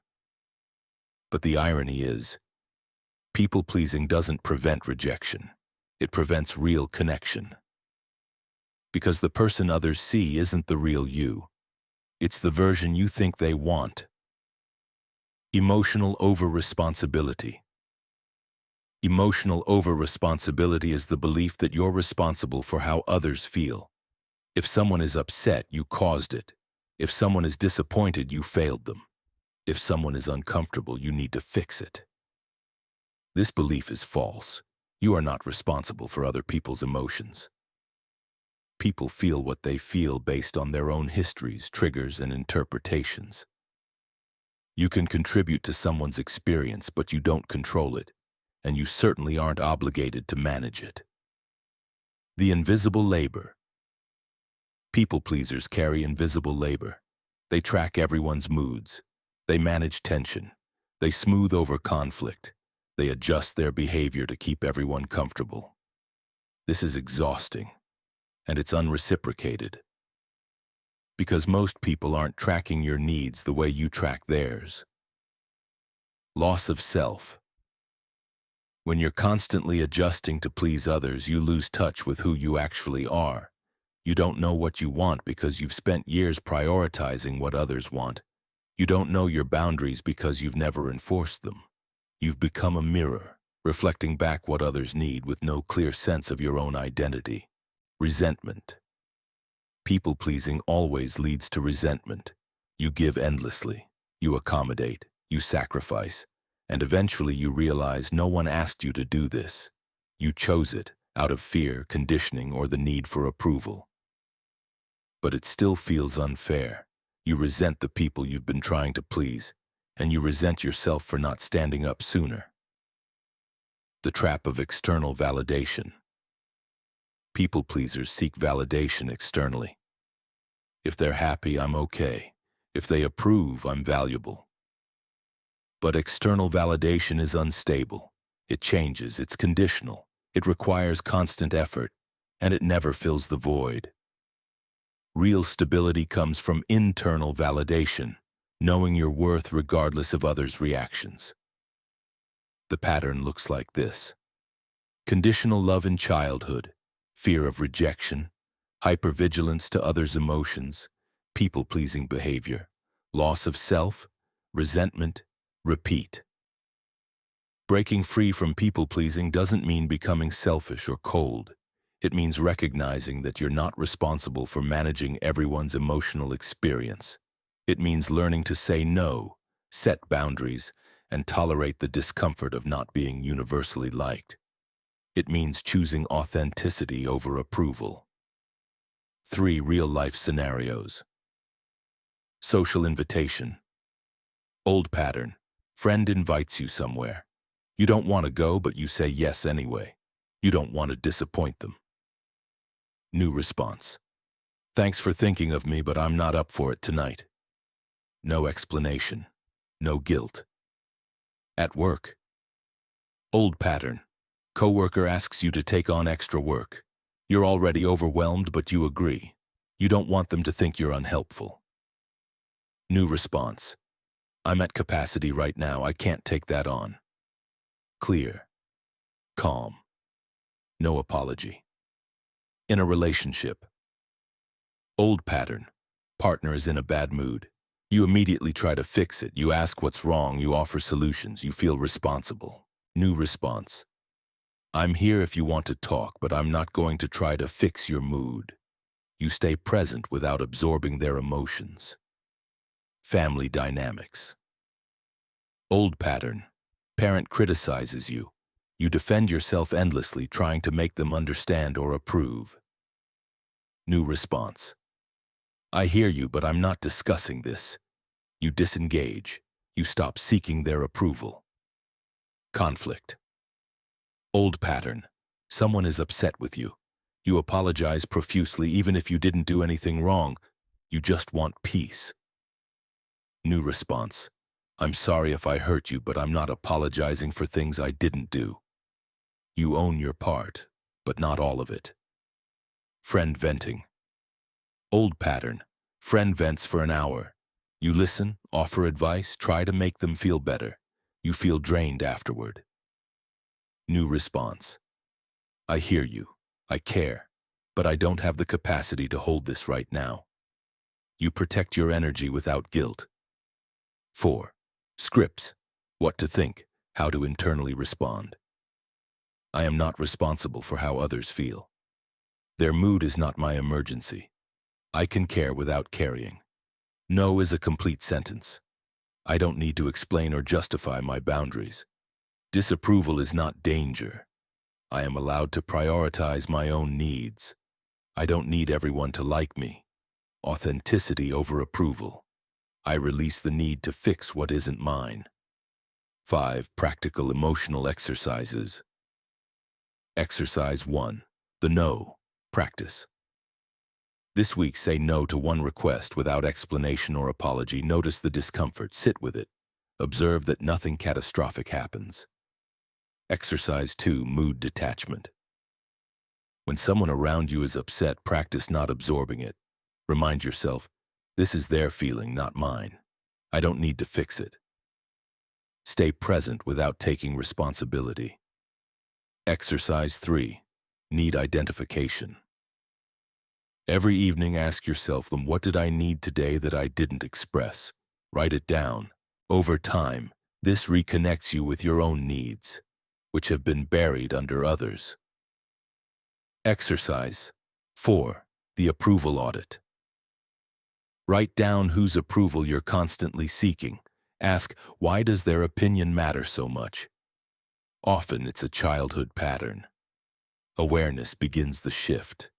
But the irony is, people-pleasing doesn't prevent rejection. It prevents real connection. Because the person others see isn't the real you. It's the version you think they want. Emotional over-responsibility. Emotional over-responsibility is the belief that you're responsible for how others feel. If someone is upset, you caused it. If someone is disappointed, you failed them. If someone is uncomfortable, you need to fix it. This belief is false. You are not responsible for other people's emotions. People feel what they feel based on their own histories, triggers, and interpretations. You can contribute to someone's experience, but you don't control it, and you certainly aren't obligated to manage it. The invisible labor. People-pleasers carry invisible labor. They track everyone's moods. They manage tension. They smooth over conflict. They adjust their behavior to keep everyone comfortable. This is exhausting, and it's unreciprocated. Because most people aren't tracking your needs the way you track theirs. Loss of self. When you're constantly adjusting to please others, you lose touch with who you actually are. You don't know what you want because you've spent years prioritizing what others want. You don't know your boundaries because you've never enforced them. You've become a mirror, reflecting back what others need with no clear sense of your own identity. Resentment. People-pleasing always leads to resentment. You give endlessly. You accommodate. You sacrifice. And eventually you realize no one asked you to do this. You chose it out of fear, conditioning, or the need for approval. But it still feels unfair. You resent the people you've been trying to please, and you resent yourself for not standing up sooner. The trap of external validation. People-pleasers seek validation externally. If they're happy, I'm okay. If they approve, I'm valuable. But external validation is unstable. It changes, it's conditional. It requires constant effort, and it never fills the void. Real stability comes from internal validation, knowing your worth regardless of others' reactions. The pattern looks like this. Conditional love in childhood, fear of rejection, hypervigilance to others' emotions, people-pleasing behavior, loss of self, resentment, repeat. Breaking free from people-pleasing doesn't mean becoming selfish or cold. It means recognizing that you're not responsible for managing everyone's emotional experience. It means learning to say no, set boundaries, and tolerate the discomfort of not being universally liked. It means choosing authenticity over approval. 3 real-life scenarios. Social invitation. Old pattern. Friend invites you somewhere. You don't want to go, but you say yes anyway. You don't want to disappoint them. New response. Thanks for thinking of me, but I'm not up for it tonight. No explanation. No guilt. At work. Old pattern. Coworker asks you to take on extra work. You're already overwhelmed, but you agree. You don't want them to think you're unhelpful. New response. I'm at capacity right now. I can't take that on. Clear. Calm. No apology. In a relationship. Old pattern. Partner is in a bad mood. You immediately try to fix it. You ask what's wrong. You offer solutions. You feel responsible. New response. I'm here if you want to talk, but I'm not going to try to fix your mood. You stay present without absorbing their emotions. Family dynamics. Old pattern. Parent criticizes you. You defend yourself endlessly, trying to make them understand or approve. New response. I hear you, but I'm not discussing this. You disengage. You stop seeking their approval. Conflict. Old pattern. Someone is upset with you. You apologize profusely even if you didn't do anything wrong. You just want peace. New response. I'm sorry if I hurt you, but I'm not apologizing for things I didn't do. You own your part, but not all of it. Friend venting. Old pattern. Friend vents for an hour. You listen, offer advice, try to make them feel better. You feel drained afterward. New response. I hear you. I care. But I don't have the capacity to hold this right now. You protect your energy without guilt. 4. Scripts. What to think. How to internally respond. I am not responsible for how others feel. Their mood is not my emergency. I can care without carrying. No is a complete sentence. I don't need to explain or justify my boundaries. Disapproval is not danger. I am allowed to prioritize my own needs. I don't need everyone to like me. Authenticity over approval. I release the need to fix what isn't mine. 5. Practical emotional exercises. Exercise 1. The no. Practice. This week, say no to one request without explanation or apology. Notice the discomfort. Sit with it. Observe that nothing catastrophic happens. Exercise 2. Mood detachment. When someone around you is upset, practice not absorbing it. Remind yourself, this is their feeling, not mine. I don't need to fix it. Stay present without taking responsibility. Exercise 3. Need identification. Every evening, ask yourself, what did I need today that I didn't express? Write it down. Over time, this reconnects you with your own needs, which have been buried under others. Exercise 4. The approval audit. Write down whose approval you're constantly seeking. Ask, why does their opinion matter so much? Often it's a childhood pattern. Awareness begins the shift.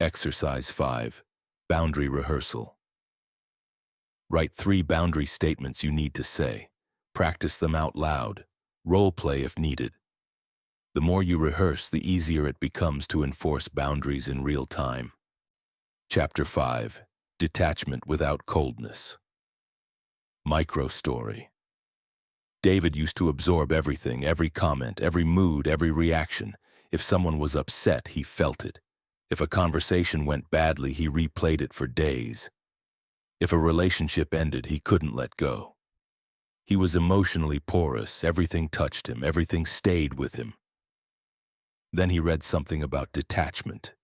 Exercise 5. Boundary rehearsal. Write 3 boundary statements you need to say. Practice them out loud. Role play if needed. The more you rehearse, the easier it becomes to enforce boundaries in real time. Chapter 5. Detachment without coldness. Micro story. David used to absorb everything, every comment, every mood, every reaction. If someone was upset, he felt it. If a conversation went badly, he replayed it for days. If a relationship ended, he couldn't let go. He was emotionally porous, everything touched him, everything stayed with him. Then he read something about detachment.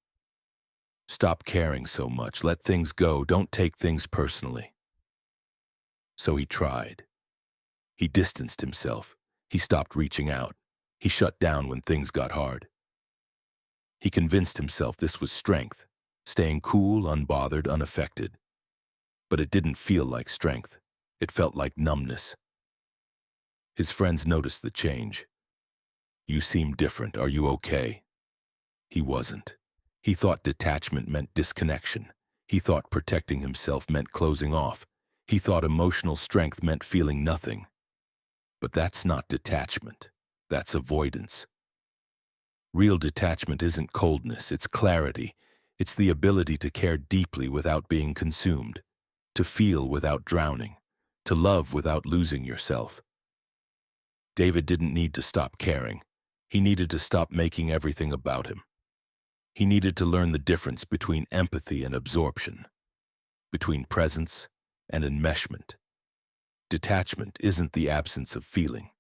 Stop caring so much, let things go, don't take things personally. So he tried. He distanced himself. He stopped reaching out. He shut down when things got hard. He convinced himself this was strength, staying cool, unbothered, unaffected. But it didn't feel like strength. It felt like numbness. His friends noticed the change. You seem different. Are you okay? He wasn't. He thought detachment meant disconnection. He thought protecting himself meant closing off. He thought emotional strength meant feeling nothing. But that's not detachment. That's avoidance. Real detachment isn't coldness, it's clarity. It's the ability to care deeply without being consumed, to feel without drowning, to love without losing yourself. David didn't need to stop caring. He needed to stop making everything about him. He needed to learn the difference between empathy and absorption, between presence and enmeshment. Detachment isn't the absence of feeling.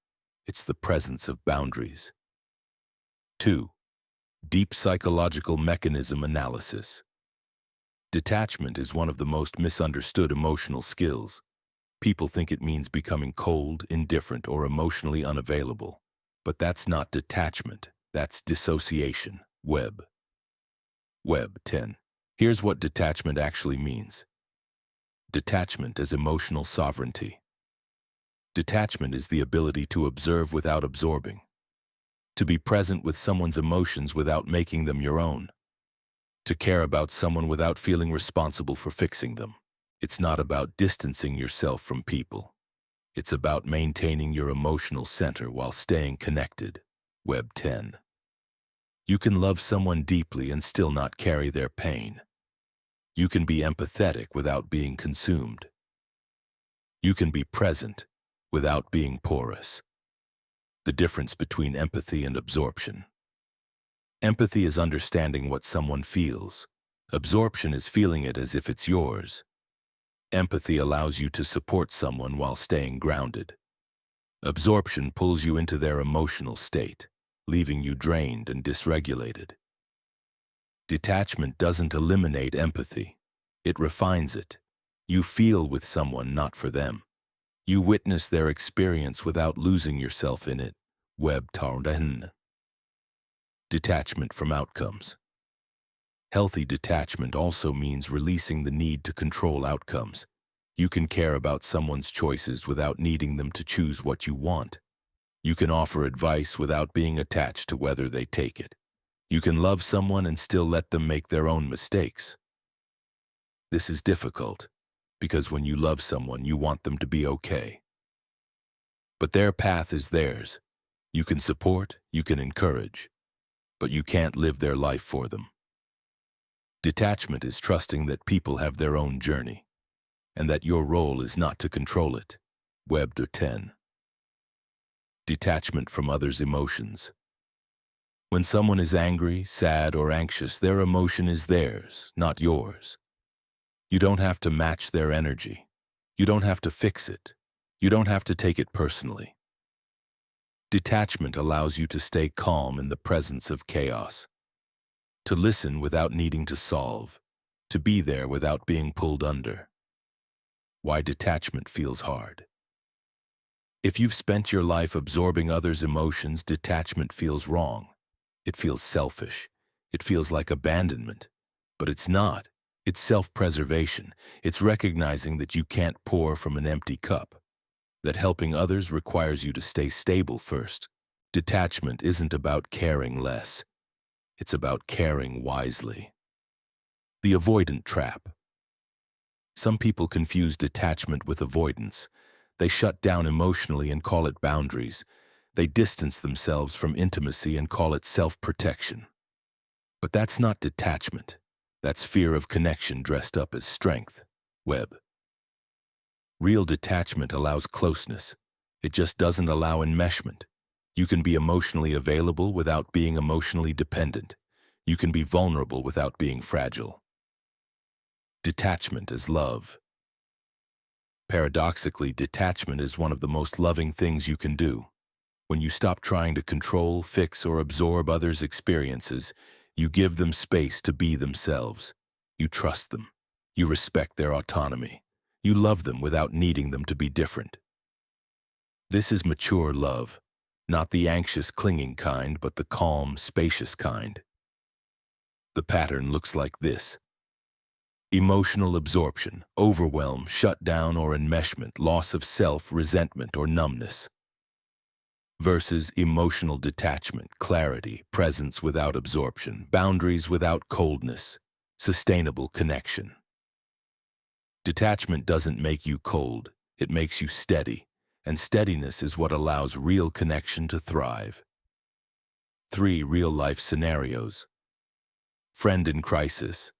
It's the presence of boundaries. 2. Deep psychological mechanism analysis. Detachment is one of the most misunderstood emotional skills. People think it means becoming cold, indifferent, or emotionally unavailable. But that's not detachment. That's dissociation. Webb 10. Here's what detachment actually means. Detachment as emotional sovereignty. Detachment is the ability to observe without absorbing, to be present with someone's emotions without making them your own, to care about someone without feeling responsible for fixing them. It's not about distancing yourself from people. It's about maintaining your emotional center while staying connected. Webb 10. You can love someone deeply and still not carry their pain. You can be empathetic without being consumed. You can be present without being porous. The difference between empathy and absorption. Empathy is understanding what someone feels. Absorption is feeling it as if it's yours. Empathy allows you to support someone while staying grounded. Absorption pulls you into their emotional state, leaving you drained and dysregulated. Detachment doesn't eliminate empathy. It refines it. You feel with someone, not for them. You witness their experience without losing yourself in it. Webb 10. Detachment from outcomes. Healthy detachment also means releasing the need to control outcomes. You can care about someone's choices without needing them to choose what you want. You can offer advice without being attached to whether they take it. You can love someone and still let them make their own mistakes. This is difficult, because when you love someone, you want them to be okay. But their path is theirs. You can support, you can encourage, but you can't live their life for them. Detachment is trusting that people have their own journey, and that your role is not to control it. Webb 10. Detachment from others' emotions. When someone is angry, sad, or anxious, their emotion is theirs, not yours. You don't have to match their energy. You don't have to fix it. You don't have to take it personally. Detachment allows you to stay calm in the presence of chaos, to listen without needing to solve, to be there without being pulled under. Why detachment feels hard. If you've spent your life absorbing others' emotions, detachment feels wrong. It feels selfish. It feels like abandonment. But it's not. It's self-preservation. It's recognizing that you can't pour from an empty cup, that helping others requires you to stay stable first. Detachment isn't about caring less. It's about caring wisely. The avoidant trap. Some people confuse detachment with avoidance. They shut down emotionally and call it boundaries. They distance themselves from intimacy and call it self-protection. But that's not detachment. That's fear of connection dressed up as strength. Web. Real detachment allows closeness. It just doesn't allow enmeshment. You can be emotionally available without being emotionally dependent. You can be vulnerable without being fragile. Detachment is love. Paradoxically, detachment is one of the most loving things you can do. When you stop trying to control, fix, or absorb others' experiences, you give them space to be themselves. You trust them. You respect their autonomy. You love them without needing them to be different. This is mature love, not the anxious, clinging kind, but the calm, spacious kind. The pattern looks like this. Emotional absorption, overwhelm, shutdown or enmeshment, loss of self, resentment or numbness. Versus emotional detachment, clarity, presence without absorption, boundaries without coldness, sustainable connection. Detachment doesn't make you cold, it makes you steady, and steadiness is what allows real connection to thrive. 3 real-life scenarios. Friend in crisis.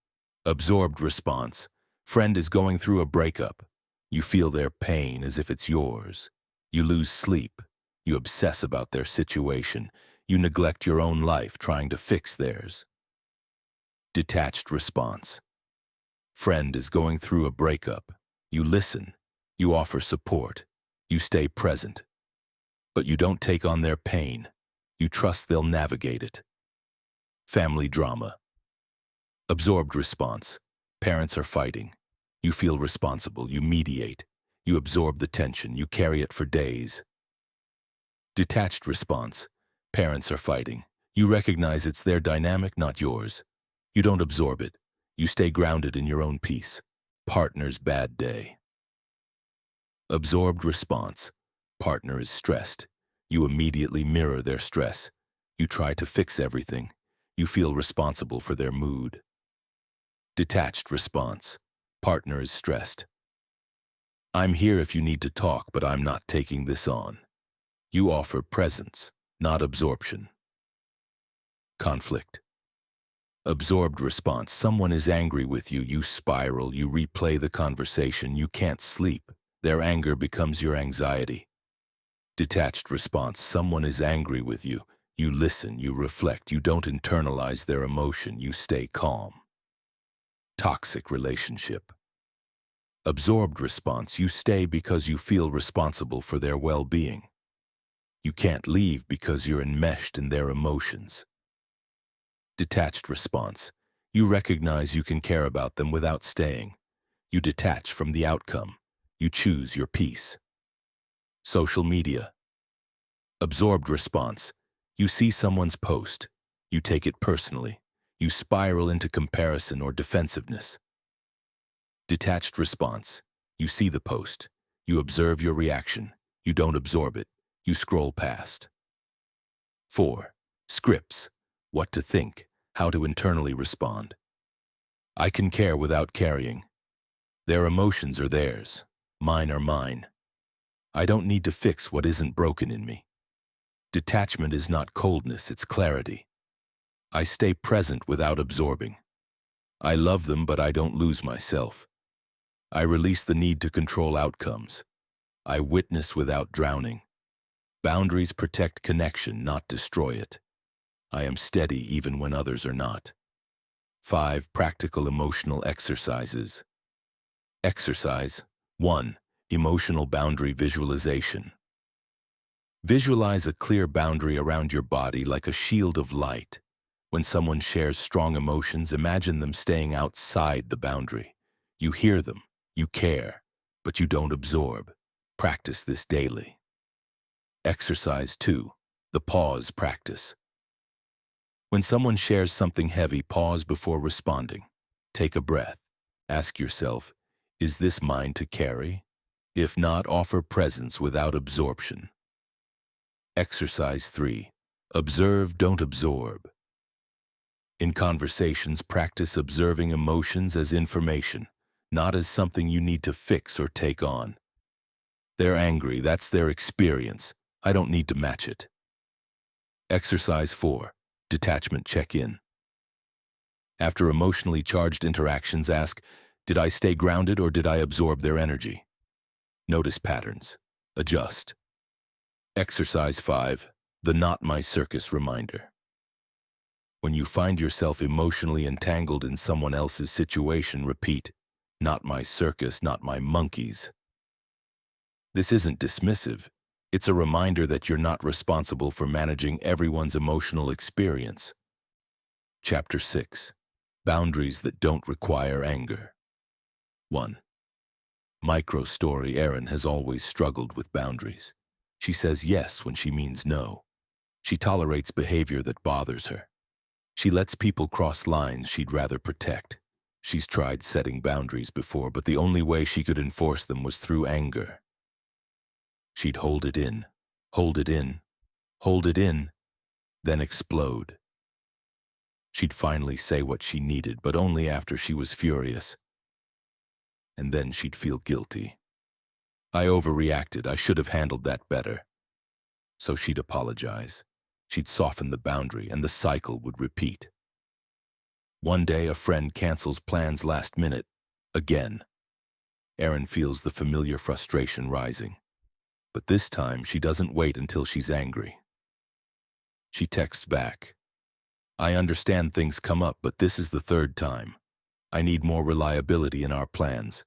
Absorbed response. Friend is going through a breakup. You feel their pain as if it's yours. You lose sleep. You obsess about their situation. You neglect your own life trying to fix theirs. Detached response. Friend is going through a breakup. You listen. You offer support. You stay present. But you don't take on their pain. You trust they'll navigate it. Family drama. Absorbed response. Parents are fighting. You feel responsible. You mediate. You absorb the tension. You carry it for days. Detached response. Parents are fighting. You recognize it's their dynamic, not yours. You don't absorb it. You stay grounded in your own peace. Partner's bad day. Absorbed response. Partner is stressed. You immediately mirror their stress. You try to fix everything. You feel responsible for their mood. Detached response. Partner is stressed. I'm here if you need to talk, but I'm not taking this on. You offer presence, not absorption. Conflict. Absorbed response. Someone is angry with you. You spiral. You replay the conversation. You can't sleep. Their anger becomes your anxiety. Detached response. Someone is angry with you. You listen. You reflect. You don't internalize their emotion. You stay calm. Toxic relationship. Absorbed response. You stay because you feel responsible for their well-being. You can't leave because you're enmeshed in their emotions. Detached response. You recognize you can care about them without staying. You detach from the outcome. You choose your peace. Social media. Absorbed response. You see someone's post. You take it personally. You spiral into comparison or defensiveness. Detached response. You see the post. You observe your reaction. You don't absorb it. You scroll past. 4. Scripts. What to think. How to internally respond. I can care without carrying. Their emotions are theirs. Mine are mine. I don't need to fix what isn't broken in me. Detachment is not coldness, it's clarity. I stay present without absorbing. I love them, but I don't lose myself. I release the need to control outcomes. I witness without drowning. Boundaries protect connection, not destroy it. I am steady even when others are not. 5 practical emotional exercises. Exercise 1. Emotional boundary visualization. Visualize a clear boundary around your body like a shield of light. When someone shares strong emotions, imagine them staying outside the boundary. You hear them, you care, but you don't absorb. Practice this daily. Exercise 2. The pause practice. When someone shares something heavy, pause before responding. Take a breath. Ask yourself, is this mine to carry? If not, offer presence without absorption. Exercise 3. Observe, don't absorb. In conversations, practice observing emotions as information, not as something you need to fix or take on. They're angry, that's their experience. I don't need to match it. Exercise 4. Detachment check-in. After emotionally charged interactions, ask, did I stay grounded or did I absorb their energy? Notice patterns. Adjust. Exercise 5. The Not My Circus Reminder. When you find yourself emotionally entangled in someone else's situation, repeat, not my circus, not my monkeys. This isn't dismissive. It's a reminder that you're not responsible for managing everyone's emotional experience. Chapter 6. Boundaries that don't require anger. 1. Micro story. Erin has always struggled with boundaries. She says yes when she means no. She tolerates behavior that bothers her. She lets people cross lines she'd rather protect. She's tried setting boundaries before, but the only way she could enforce them was through anger. She'd hold it in, hold it in, hold it in, then explode. She'd finally say what she needed, but only after she was furious. And then she'd feel guilty. I overreacted. I should have handled that better. So she'd apologize. She'd soften the boundary, and the cycle would repeat. One day, a friend cancels plans last minute. Again. Erin feels the familiar frustration rising. But this time, she doesn't wait until she's angry. She texts back. I understand things come up, but this is the third time. I need more reliability in our plans.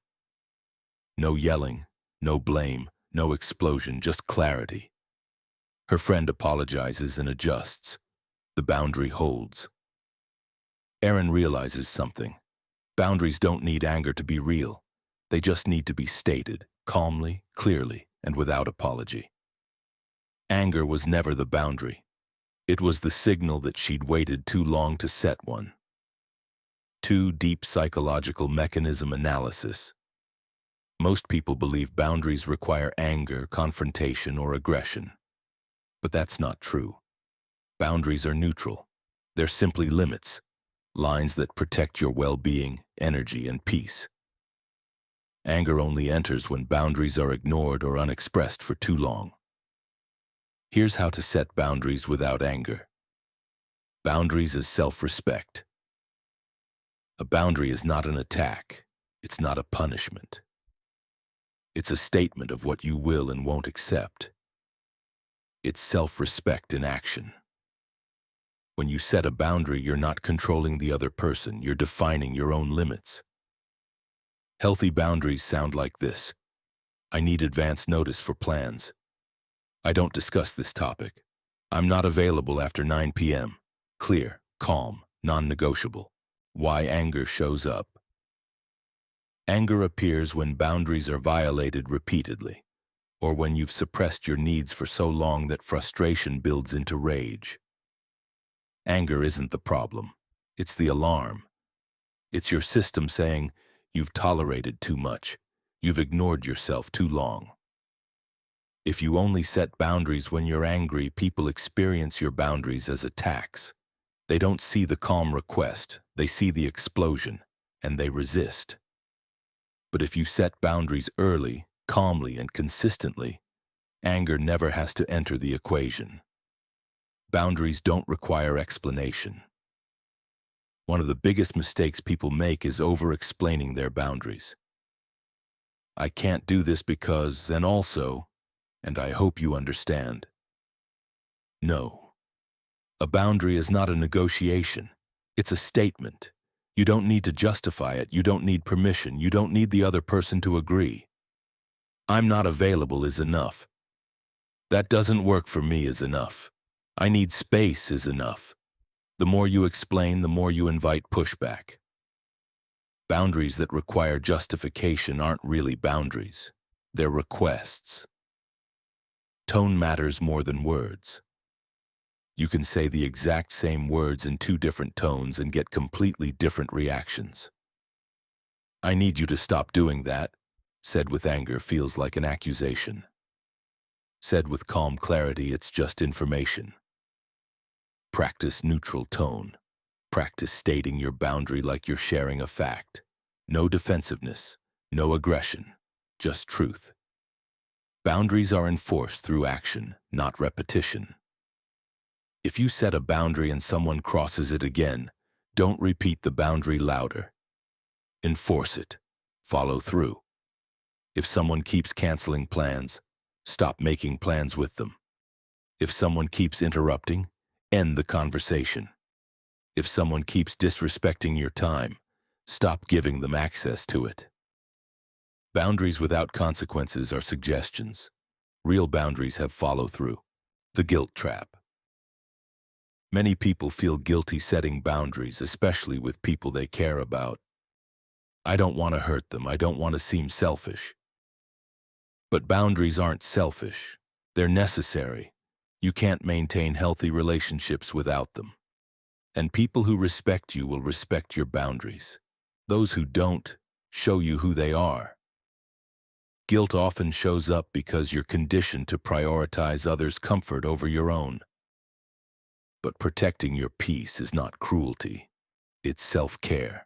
No yelling, no blame, no explosion, just clarity. Her friend apologizes and adjusts. The boundary holds. Erin realizes something. Boundaries don't need anger to be real. They just need to be stated, calmly, clearly, and without apology. Anger was never the boundary. It was the signal that she'd waited too long to set one. 2. Deep psychological mechanism analysis. Most people believe boundaries require anger, confrontation, or aggression. But that's not true. Boundaries are neutral. They're simply limits, lines that protect your well-being, energy, and peace. Anger only enters when boundaries are ignored or unexpressed for too long. Here's how to set boundaries without anger. Boundaries as self-respect. A boundary is not an attack. It's not a punishment. It's a statement of what you will and won't accept. It's self-respect in action. When you set a boundary, you're not controlling the other person. You're defining your own limits. Healthy boundaries sound like this. I need advance notice for plans. I don't discuss this topic. I'm not available after 9 p.m. Clear, calm, non-negotiable. Why anger shows up. Anger appears when boundaries are violated repeatedly, or when you've suppressed your needs for so long that frustration builds into rage. Anger isn't the problem. It's the alarm. It's your system saying, you've tolerated too much. You've ignored yourself too long. If you only set boundaries when you're angry, people experience your boundaries as attacks. They don't see the calm request, they see the explosion, and they resist. But if you set boundaries early, calmly, and consistently, anger never has to enter the equation. Boundaries don't require explanation. One of the biggest mistakes people make is over-explaining their boundaries. I can't do this because, and also, and I hope you understand. No. A boundary is not a negotiation. It's a statement. You don't need to justify it. You don't need permission. You don't need the other person to agree. I'm not available is enough. That doesn't work for me is enough. I need space is enough. The more you explain, the more you invite pushback. Boundaries that require justification aren't really boundaries. They're requests. Tone matters more than words. You can say the exact same words in 2 different tones and get completely different reactions. I need you to stop doing that, said with anger, feels like an accusation. Said with calm clarity, it's just information. Practice neutral tone. Practice stating your boundary like you're sharing a fact. No defensiveness, no aggression, just truth. Boundaries are enforced through action, not repetition. If you set a boundary and someone crosses it again, Don't repeat the boundary louder. Enforce it. Follow through. If someone keeps canceling plans, stop making plans with them. If someone keeps interrupting, end the conversation. If someone keeps disrespecting your time, stop giving them access to it. Boundaries without consequences are suggestions. Real boundaries have follow-through. The guilt trap. Many people feel guilty setting boundaries, especially with people they care about. I don't want to hurt them. I don't want to seem selfish. But boundaries aren't selfish. They're necessary. You can't maintain healthy relationships without them. And people who respect you will respect your boundaries. Those who don't show you who they are. Guilt often shows up because you're conditioned to prioritize others' comfort over your own. But protecting your peace is not cruelty. It's self-care.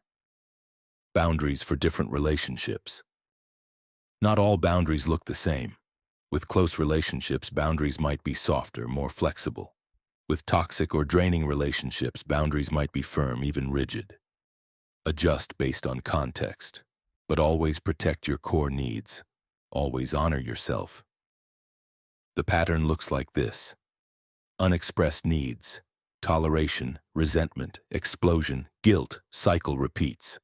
Boundaries for different relationships. Not all boundaries look the same. With close relationships, boundaries might be softer, more flexible. With toxic or draining relationships, boundaries might be firm, even rigid. Adjust based on context, but always protect your core needs. Always honor yourself. The pattern looks like this. Unexpressed needs, toleration, resentment, explosion, guilt, cycle repeats.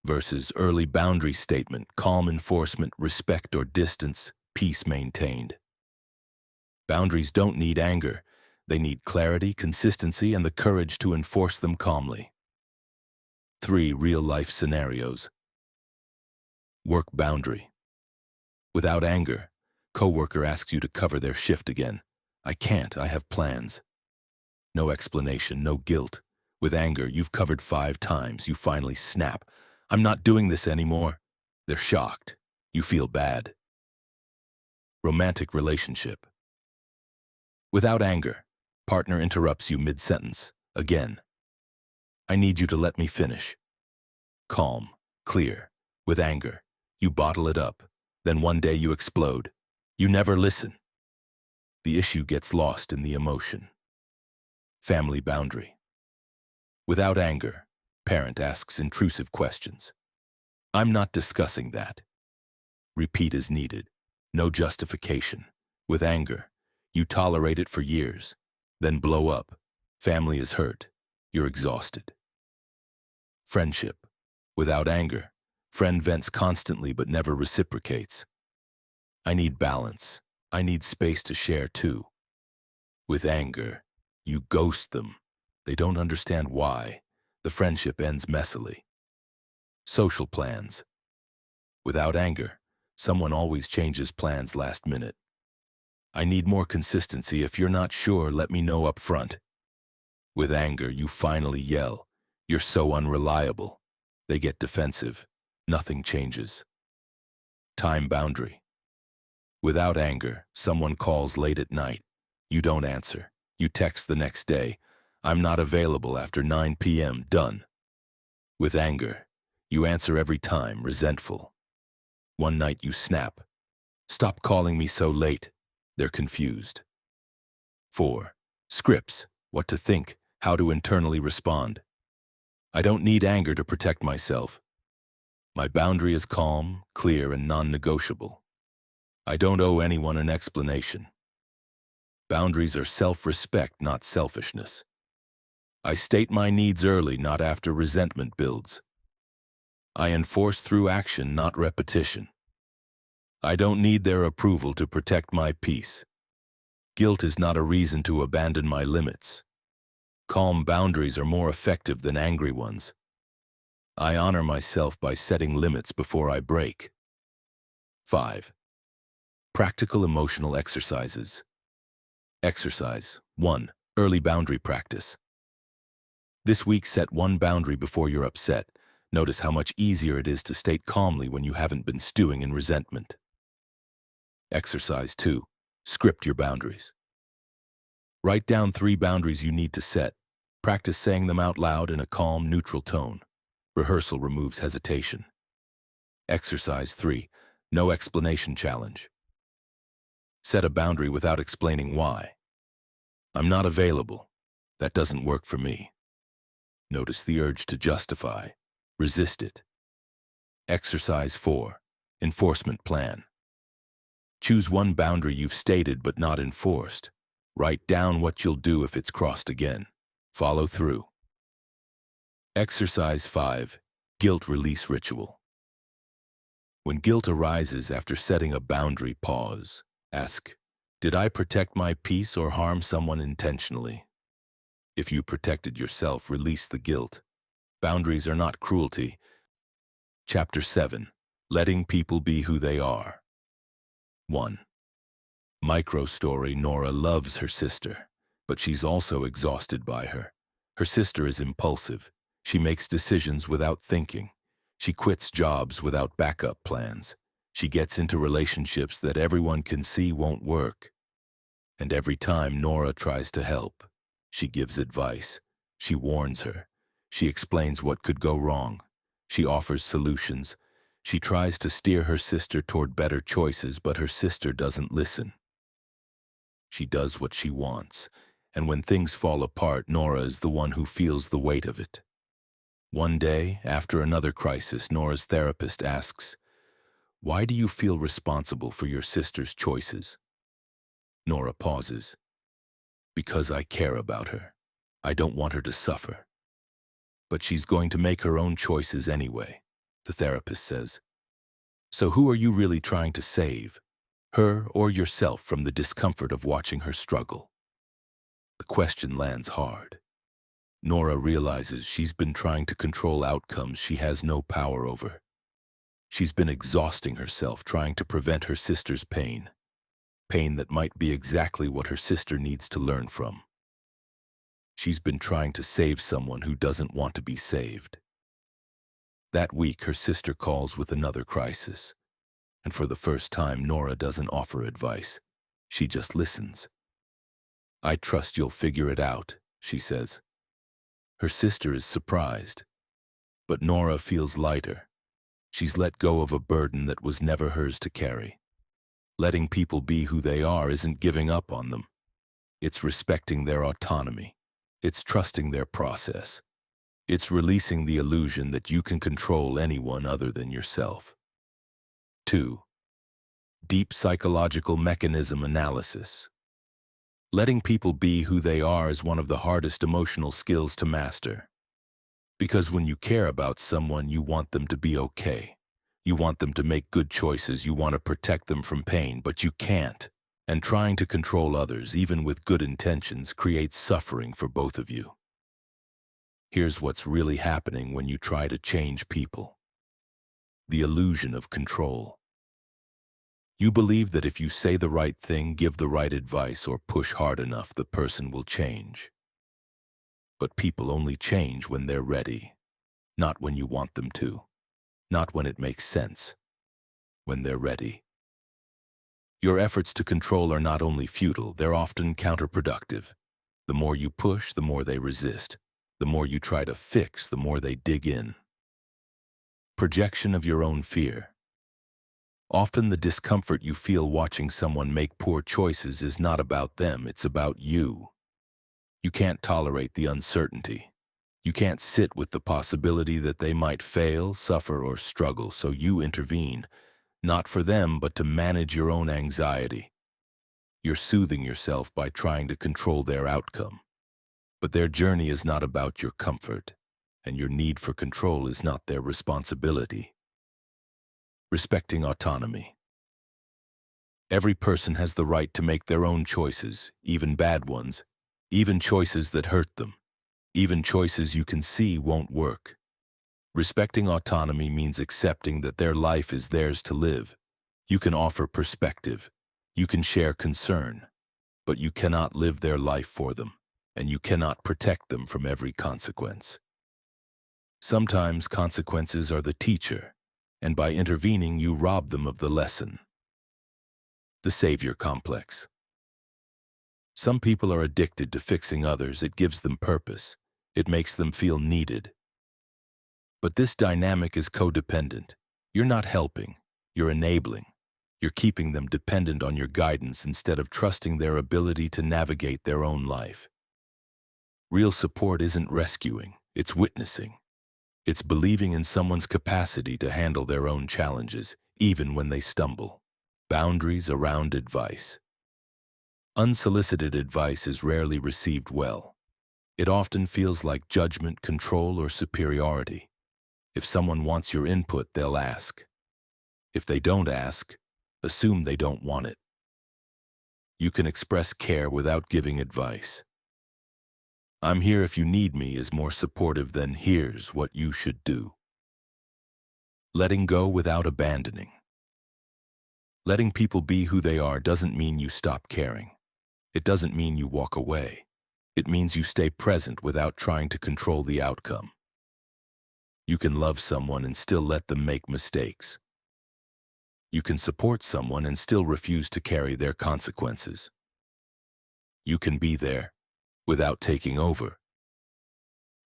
Versus early boundary statement, calm enforcement, respect or distance, peace maintained. Boundaries don't need anger. They need clarity, consistency, and the courage to enforce them calmly. 3 real-life scenarios. Work boundary. Without anger, coworker asks you to cover their shift again. I can't, I have plans. No explanation, no guilt. With anger, you've covered 5 times. You finally snap. I'm not doing this anymore. They're shocked. You feel bad. Romantic relationship. Without anger, partner interrupts you mid-sentence. Again. I need you to let me finish. Calm, clear. With anger, you bottle it up. Then one day you explode. You never listen. The issue gets lost in the emotion. Family boundary. Without anger, parent asks intrusive questions. I'm not discussing that. Repeat as needed. No justification. With anger, you tolerate it for years, then blow up. Family is hurt. You're exhausted. Friendship. Without anger, friend vents constantly but never reciprocates. I need balance. I need space to share too. With anger, you ghost them. They don't understand why. The friendship ends messily. Social plans. Without anger, someone always changes plans last minute. I need more consistency. If you're not sure, let me know up front. With anger, you finally yell. You're so unreliable. They get defensive. Nothing changes. Time boundary. Without anger, someone calls late at night. You don't answer. You text the next day. I'm not available after 9 p.m. Done. With anger, you answer every time, resentful. One night you snap. Stop calling me so late. They're confused. 4. Scripts. What to think, how to internally respond. I don't need anger to protect myself. My boundary is calm, clear, and non-negotiable. I don't owe anyone an explanation. Boundaries are self-respect, not selfishness. I state my needs early, not after resentment builds. I enforce through action, not repetition. I don't need their approval to protect my peace. Guilt is not a reason to abandon my limits. Calm boundaries are more effective than angry ones. I honor myself by setting limits before I break. 5. Practical emotional exercises. Exercise 1. Early boundary practice. This week, set one boundary before you're upset. Notice how much easier it is to state calmly when you haven't been stewing in resentment. Exercise 2. Script your boundaries. Write down 3 boundaries you need to set. Practice saying them out loud in a calm, neutral tone. Rehearsal removes hesitation. Exercise 3. No explanation challenge. Set a boundary without explaining why. I'm not available. That doesn't work for me. Notice the urge to justify. Resist it. Exercise 4. Enforcement plan. Choose one boundary you've stated but not enforced. Write down what you'll do if it's crossed again. Follow through. Exercise 5. Guilt release ritual. When guilt arises after setting a boundary, pause. Ask, did I protect my peace or harm someone intentionally? If you protected yourself, release the guilt. Boundaries are not cruelty. Chapter 7. Letting people be who they are. 1. Micro story. Nora loves her sister, but she's also exhausted by her. Her sister is impulsive. She makes decisions without thinking. She quits jobs without backup plans. She gets into relationships that everyone can see won't work. And every time Nora tries to help, she gives advice. She warns her. She explains what could go wrong. She offers solutions. She tries to steer her sister toward better choices, but her sister doesn't listen. She does what she wants, and when things fall apart, Nora is the one who feels the weight of it. One day, after another crisis, Nora's therapist asks, "Why do you feel responsible for your sister's choices?" Nora pauses. "Because I care about her. I don't want her to suffer." "But she's going to make her own choices anyway," the therapist says. "So who are you really trying to save? Her or yourself from the discomfort of watching her struggle?" The question lands hard. Nora realizes she's been trying to control outcomes she has no power over. She's been exhausting herself trying to prevent her sister's pain. Pain that might be exactly what her sister needs to learn from. She's been trying to save someone who doesn't want to be saved. That week, her sister calls with another crisis. And for the first time, Nora doesn't offer advice. She just listens. "I trust you'll figure it out," she says. Her sister is surprised, but Nora feels lighter. She's let go of a burden that was never hers to carry. Letting people be who they are isn't giving up on them. It's respecting their autonomy. It's trusting their process. It's releasing the illusion that you can control anyone other than yourself. 2. Deep psychological mechanism analysis. Letting people be who they are is one of the hardest emotional skills to master. Because when you care about someone, you want them to be okay. You want them to make good choices. You want to protect them from pain, but you can't. And trying to control others, even with good intentions, creates suffering for both of you. Here's what's really happening when you try to change people. The illusion of control. You believe that if you say the right thing, give the right advice, or push hard enough, the person will change. But people only change when they're ready, not when you want them to, not when it makes sense, when they're ready. Your efforts to control are not only futile, they're often counterproductive. The more you push, the more they resist. The more you try to fix, the more they dig in. Projection of your own fear. Often the discomfort you feel watching someone make poor choices is not about them, it's about you. You can't tolerate the uncertainty. You can't sit with the possibility that they might fail, suffer, or struggle, so you intervene, not for them, but to manage your own anxiety. You're soothing yourself by trying to control their outcome. But their journey is not about your comfort, and your need for control is not their responsibility. Respecting autonomy. Every person has the right to make their own choices, even bad ones, even choices that hurt them, even choices you can see won't work. Respecting autonomy means accepting that their life is theirs to live. You can offer perspective, you can share concern, but you cannot live their life for them, and you cannot protect them from every consequence. Sometimes consequences are the teacher, and by intervening you rob them of the lesson. The savior complex. Some people are addicted to fixing others. It gives them purpose. It makes them feel needed. But this dynamic is codependent. You're not helping, you're enabling. You're keeping them dependent on your guidance instead of trusting their ability to navigate their own life. Real support isn't rescuing, It's witnessing. It's believing in someone's capacity to handle their own challenges, even when they stumble. Boundaries around advice. Unsolicited advice is rarely received well. It often feels like judgment, control, or superiority. If someone wants your input, they'll ask. If they don't ask, assume they don't want it. You can express care without giving advice. "I'm here if you need me" is more supportive than "here's what you should do." Letting go without abandoning. Letting people be who they are doesn't mean you stop caring. It doesn't mean you walk away. It means you stay present without trying to control the outcome. You can love someone and still let them make mistakes. You can support someone and still refuse to carry their consequences. You can be there without taking over.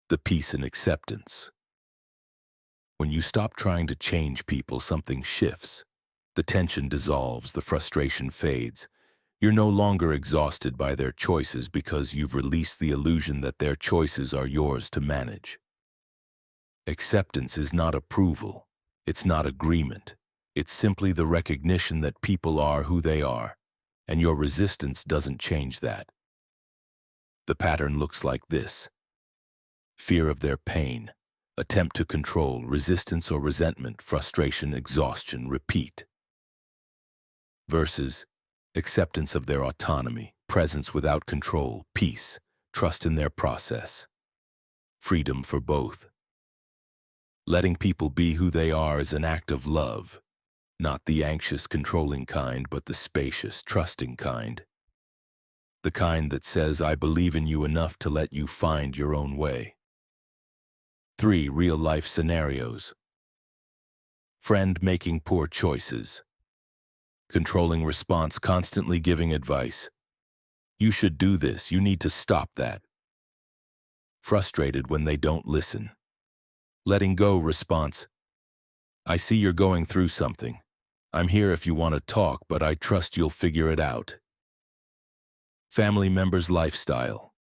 The peace and acceptance. When you stop trying to change people, something shifts. The tension dissolves, the frustration fades. You're no longer exhausted by their choices because you've released the illusion that their choices are yours to manage. Acceptance is not approval. It's not agreement. It's simply the recognition that people are who they are, and your resistance doesn't change that. The pattern looks like this: fear of their pain, attempt to control, resistance or resentment, frustration, exhaustion, repeat. Versus acceptance of their autonomy, presence without control, peace, trust in their process, freedom for both. Letting people be who they are is an act of love, not the anxious, controlling kind, but the spacious, trusting kind. The kind that says, "I believe in you enough to let you find your own way." 3. Real-life scenarios. Friend making poor choices. Controlling response, constantly giving advice. "You should do this, you need to stop that." Frustrated when they don't listen. Letting go response. "I see you're going through something. I'm here if you want to talk, but I trust you'll figure it out." Family members' lifestyle.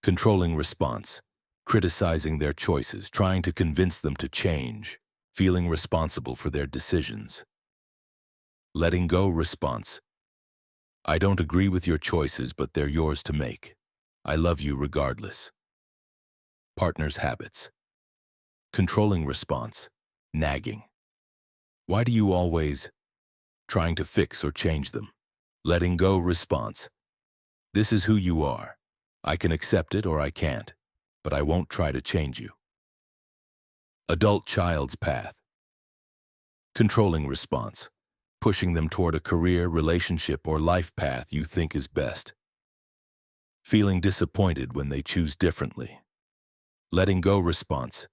Controlling response. Criticizing their choices, trying to convince them to change, feeling responsible for their decisions. Letting go response. "I don't agree with your choices, but they're yours to make. I love you regardless." Partner's habits. Controlling response. Nagging. "Why do you always?" Trying to fix or change them. Letting go response. "This is who you are. I can accept it or I can't, but I won't try to change you." Adult-child's path. Controlling response. Pushing them toward a career, relationship, or life path you think is best. Feeling disappointed when they choose differently. Letting go response.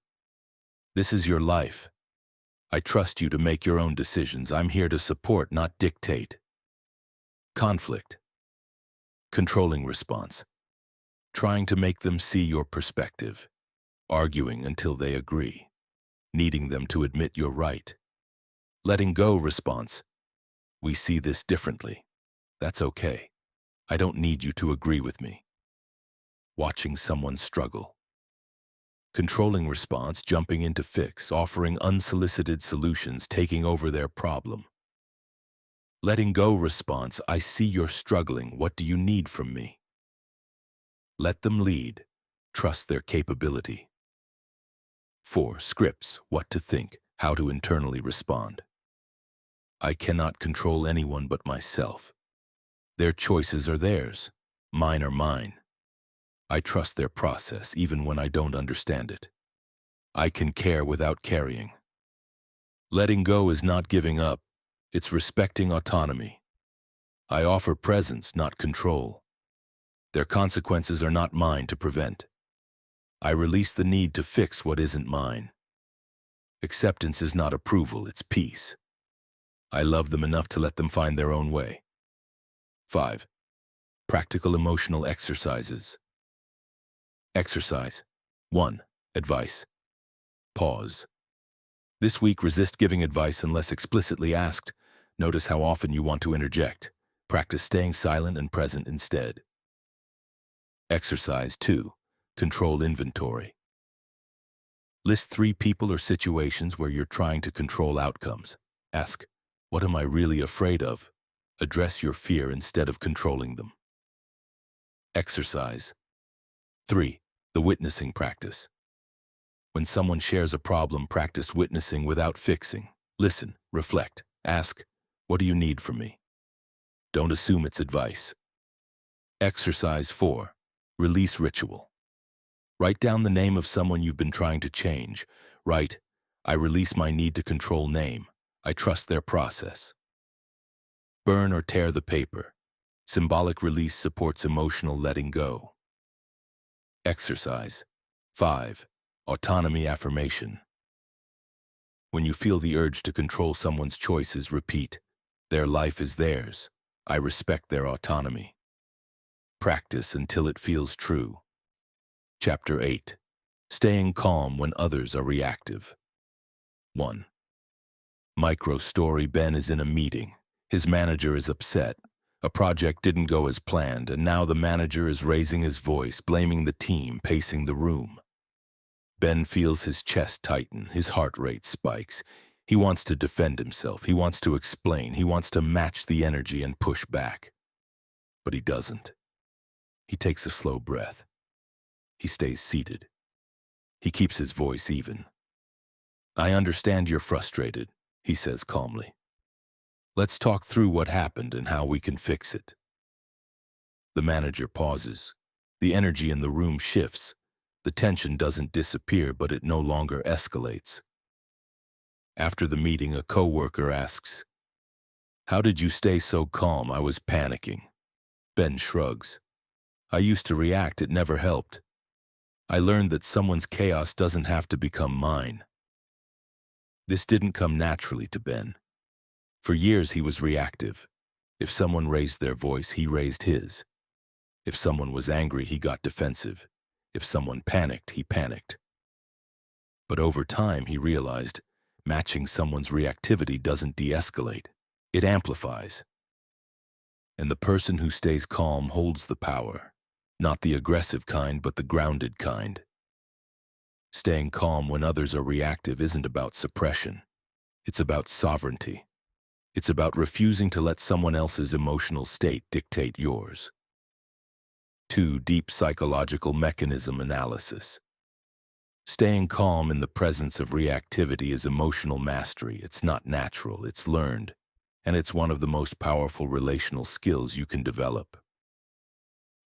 "This is your life. I trust you to make your own decisions. I'm here to support, not dictate." Conflict. Controlling response. Trying to make them see your perspective. Arguing until they agree. Needing them to admit you're right. Letting go response. "We see this differently. That's okay. I don't need you to agree with me." Watching someone struggle. Controlling response, jumping in to fix, offering unsolicited solutions, taking over their problem. Letting go response, "I see you're struggling. What do you need from me?" Let them lead. Trust their capability. 4. Scripts, what to think, how to internally respond. I cannot control anyone but myself. Their choices are theirs. Mine are mine. I trust their process even when I don't understand it. I can care without carrying. Letting go is not giving up. It's respecting autonomy. I offer presence, not control. Their consequences are not mine to prevent. I release the need to fix what isn't mine. Acceptance is not approval, it's peace. I love them enough to let them find their own way. 5. Practical emotional exercises. Exercise. 1. Advice. Pause. This week, resist giving advice unless explicitly asked. Notice how often you want to interject. Practice staying silent and present instead. Exercise 2. Control inventory. List 3 people or situations where you're trying to control outcomes. Ask, what am I really afraid of? Address your fear instead of controlling them. Exercise. 3. The witnessing practice. When someone shares a problem, practice witnessing without fixing. Listen, reflect, ask, what do you need from me? Don't assume it's advice. Exercise 4. Release ritual. Write down the name of someone you've been trying to change. Write, I release my need to control name. I trust their process. Burn or tear the paper. Symbolic release supports emotional letting go. Exercise. 5. Autonomy affirmation. When you feel the urge to control someone's choices, repeat, their life is theirs. I respect their autonomy. Practice until it feels true. Chapter 8. Staying calm when others are reactive. 1. Micro story. Ben is in a meeting. His manager is upset. A project didn't go as planned, and now the manager is raising his voice, blaming the team, pacing the room. Ben feels his chest tighten, his heart rate spikes. He wants to defend himself, he wants to explain, he wants to match the energy and push back. But he doesn't. He takes a slow breath. He stays seated. He keeps his voice even. I understand you're frustrated, he says calmly. Let's talk through what happened and how we can fix it. The manager pauses. The energy in the room shifts. The tension doesn't disappear, but it no longer escalates. After the meeting, a coworker asks, how did you stay so calm? I was panicking. Ben shrugs. I used to react, it never helped. I learned that someone's chaos doesn't have to become mine. This didn't come naturally to Ben. For years he was reactive. If someone raised their voice, he raised his. If someone was angry, he got defensive. If someone panicked, he panicked. But over time, he realized matching someone's reactivity doesn't de-escalate. It amplifies. And the person who stays calm holds the power. Not the aggressive kind, but the grounded kind. Staying calm when others are reactive isn't about suppression. It's about sovereignty. It's about refusing to let someone else's emotional state dictate yours. 2. Deep psychological mechanism analysis. Staying calm in the presence of reactivity is emotional mastery. It's not natural, it's learned, and it's one of the most powerful relational skills you can develop.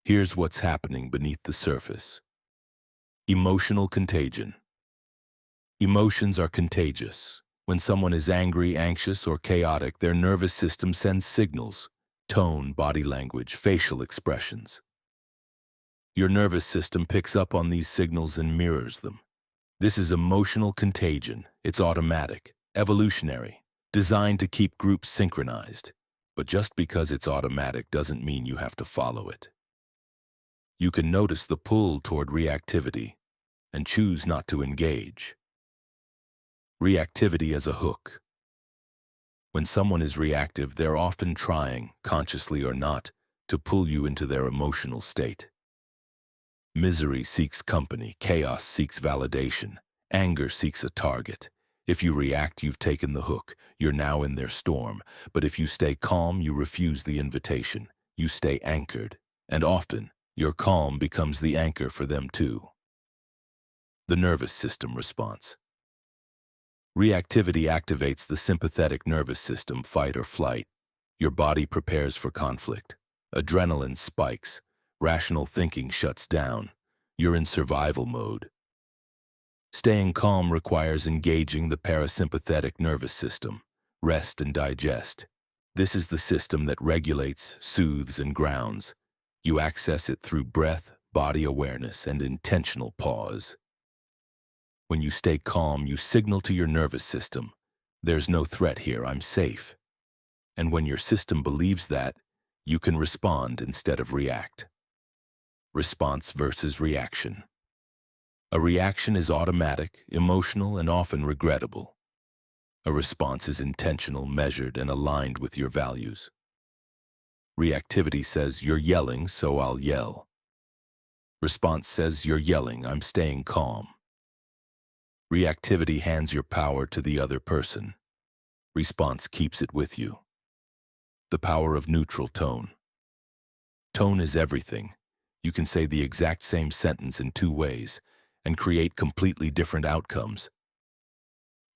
Here's what's happening beneath the surface. Emotional contagion. Emotions are contagious. When someone is angry, anxious, or chaotic, their nervous system sends signals, tone, body language, facial expressions. Your nervous system picks up on these signals and mirrors them. This is emotional contagion. It's automatic, evolutionary, designed to keep groups synchronized. But just because it's automatic doesn't mean you have to follow it. You can notice the pull toward reactivity and choose not to engage. Reactivity as a hook. When someone is reactive, they're often trying, consciously or not, to pull you into their emotional state. Misery seeks company, chaos seeks validation, anger seeks a target. If you react, you've taken the hook. You're now in their storm. But if you stay calm, you refuse the invitation. You stay anchored. And often, your calm becomes the anchor for them too. The nervous system response. Reactivity activates the sympathetic nervous system, fight or flight. Your body prepares for conflict. Adrenaline spikes. Rational thinking shuts down. You're in survival mode. Staying calm requires engaging the parasympathetic nervous system. Rest and digest. This is the system that regulates, soothes, and grounds. You access it through breath, body awareness, and intentional pause. When you stay calm, you signal to your nervous system, there's no threat here, I'm safe. And when your system believes that, you can respond instead of react. Response versus reaction. A reaction is automatic, emotional, and often regrettable. A response is intentional, measured, and aligned with your values. Reactivity says, you're yelling, so I'll yell. Response says, you're yelling, I'm staying calm. Reactivity hands your power to the other person. Response keeps it with you. The power of neutral tone. Tone is everything. You can say the exact same sentence in two ways and create completely different outcomes.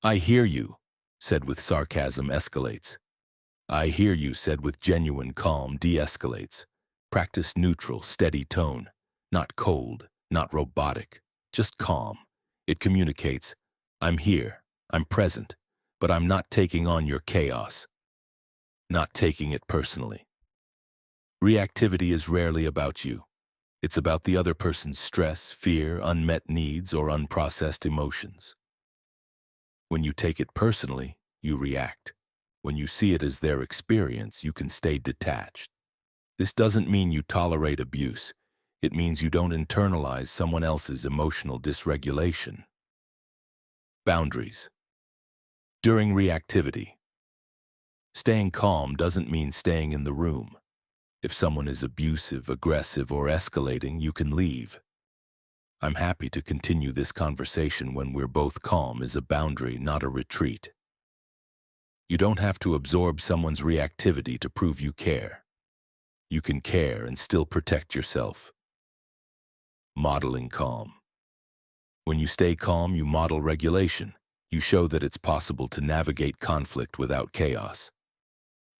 I hear you, said with sarcasm, escalates. I hear you, said with genuine calm, de-escalates. Practice neutral, steady tone. Not cold, not robotic, just calm. It communicates, I'm here, I'm present, but I'm not taking on your chaos. Not taking it personally. Reactivity is rarely about you. It's about the other person's stress, fear, unmet needs, or unprocessed emotions. When you take it personally, you react. When you see it as their experience, you can stay detached. This doesn't mean you tolerate abuse. It means you don't internalize someone else's emotional dysregulation. Boundaries. During reactivity, staying calm doesn't mean staying in the room. If someone is abusive, aggressive, or escalating, you can leave. I'm happy to continue this conversation when we're both calm is a boundary, not a retreat. You don't have to absorb someone's reactivity to prove you care. You can care and still protect yourself. Modeling calm. When you stay calm, you model regulation. You show that it's possible to navigate conflict without chaos.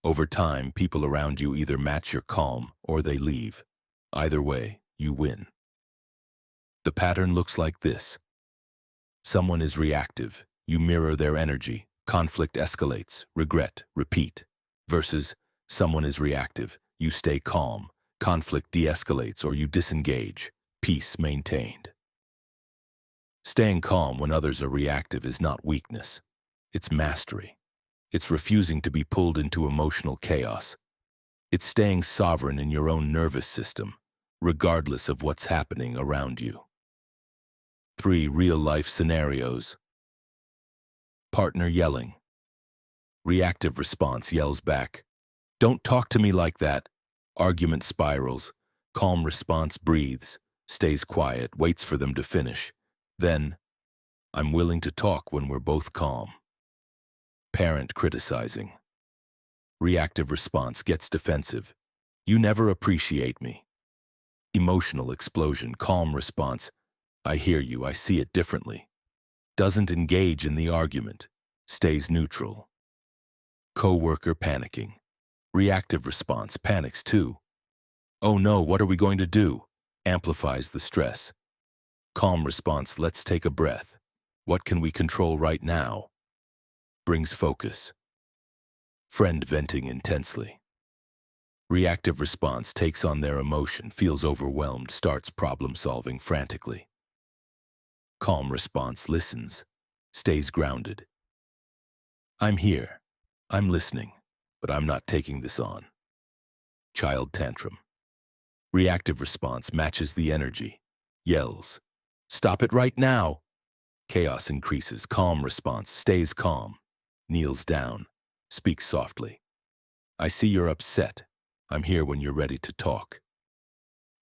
Over time, people around you either match your calm or they leave. Either way, you win. The pattern looks like this. Someone is reactive. You mirror their energy. Conflict escalates. Regret. Repeat. Versus someone is reactive. You stay calm. Conflict de-escalates or you disengage. Peace maintained. Staying calm when others are reactive is not weakness. It's mastery. It's refusing to be pulled into emotional chaos. It's staying sovereign in your own nervous system, regardless of what's happening around you. 3 real-life scenarios. Partner yelling. Reactive response yells back, "Don't talk to me like that." Argument spirals. Calm response breathes, stays quiet, waits for them to finish. Then, "I'm willing to talk when we're both calm." Parent criticizing. Reactive response gets defensive. "You never appreciate me." Emotional explosion. Calm response, "I hear you, I see it differently." Doesn't engage in the argument. Stays neutral. Coworker panicking. Reactive response panics too. "Oh no, what are we going to do?" Amplifies the stress. Calm response, "Let's take a breath. What can we control right now?" Brings focus. Friend venting intensely. Reactive response takes on their emotion, feels overwhelmed, starts problem-solving frantically. Calm response listens, stays grounded. "I'm here. I'm listening, but I'm not taking this on." Child tantrum. Reactive response matches the energy, yells, "Stop it right now!" Chaos increases. Calm response stays calm, kneels down, speaks softly. "I see you're upset. I'm here when you're ready to talk."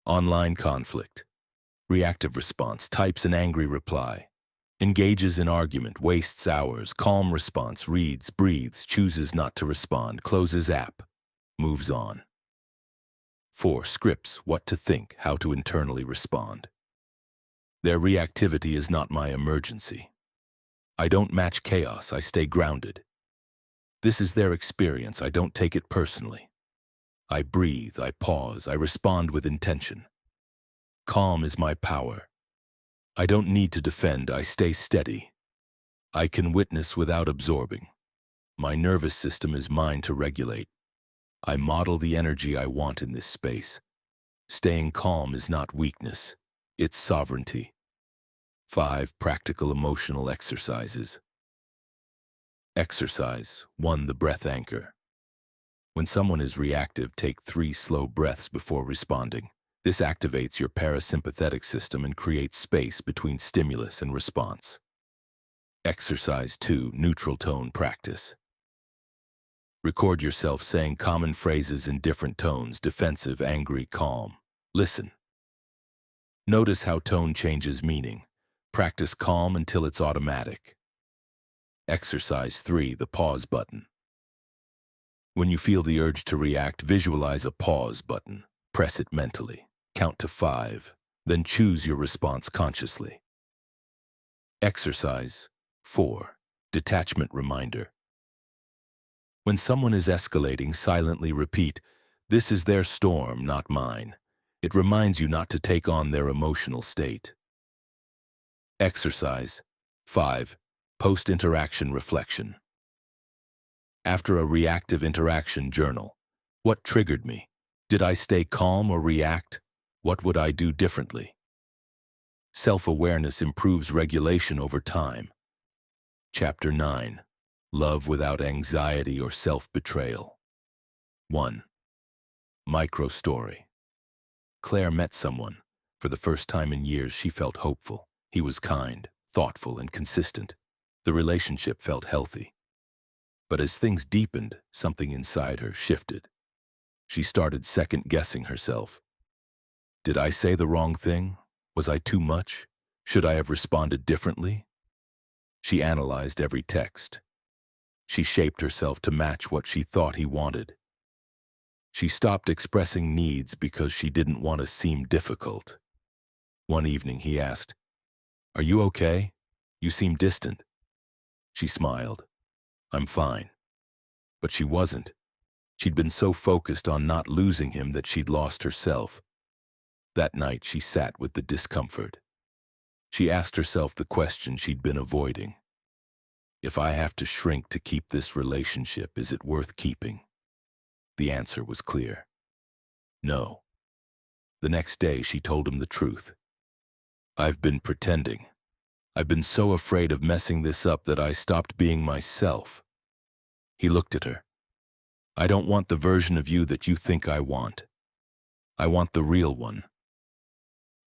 Online conflict. Reactive response types an angry reply, engages in argument, wastes hours. Calm response reads, breathes, chooses not to respond, closes app, moves on. 4 scripts what to think, how to internally respond. Their reactivity is not my emergency. I don't match chaos, I stay grounded. This is their experience, I don't take it personally. I breathe, I pause, I respond with intention. Calm is my power. I don't need to defend, I stay steady. I can witness without absorbing. My nervous system is mine to regulate. I model the energy I want in this space. Staying calm is not weakness, it's sovereignty. 5 practical emotional exercises. Exercise 1. The breath anchor. When someone is reactive, take 3 slow breaths before responding. This activates your parasympathetic system and creates space between stimulus and response. Exercise 2. Neutral tone practice. Record yourself saying common phrases in different tones: defensive, angry, calm. Listen. Notice how tone changes meaning. Practice calm until it's automatic. Exercise 3, the pause button. When you feel the urge to react, visualize a pause button. Press it mentally. Count to 5. Then choose your response consciously. Exercise 4, detachment reminder. When someone is escalating, silently repeat, "This is their storm, not mine." It reminds you not to take on their emotional state. Exercise 5, post-interaction reflection. After a reactive interaction, journal. What triggered me? Did I stay calm or react? What would I do differently? Self-awareness improves regulation over time. Chapter 9. Love without anxiety or self-betrayal. 1. Micro-story. Claire met someone. For the first time in years, she felt hopeful. He was kind, thoughtful, and consistent. The relationship felt healthy. But as things deepened, something inside her shifted. She started second-guessing herself. Did I say the wrong thing? Was I too much? Should I have responded differently? She analyzed every text. She shaped herself to match what she thought he wanted. She stopped expressing needs because she didn't want to seem difficult. One evening he asked, "Are you okay? You seem distant." She smiled. "I'm fine." But she wasn't. She'd been so focused on not losing him that she'd lost herself. That night she sat with the discomfort. She asked herself the question she'd been avoiding. If I have to shrink to keep this relationship, is it worth keeping? The answer was clear. No. The next day she told him the truth. "I've been pretending. I've been so afraid of messing this up that I stopped being myself." He looked at her. "I don't want the version of you that you think I want. I want the real one."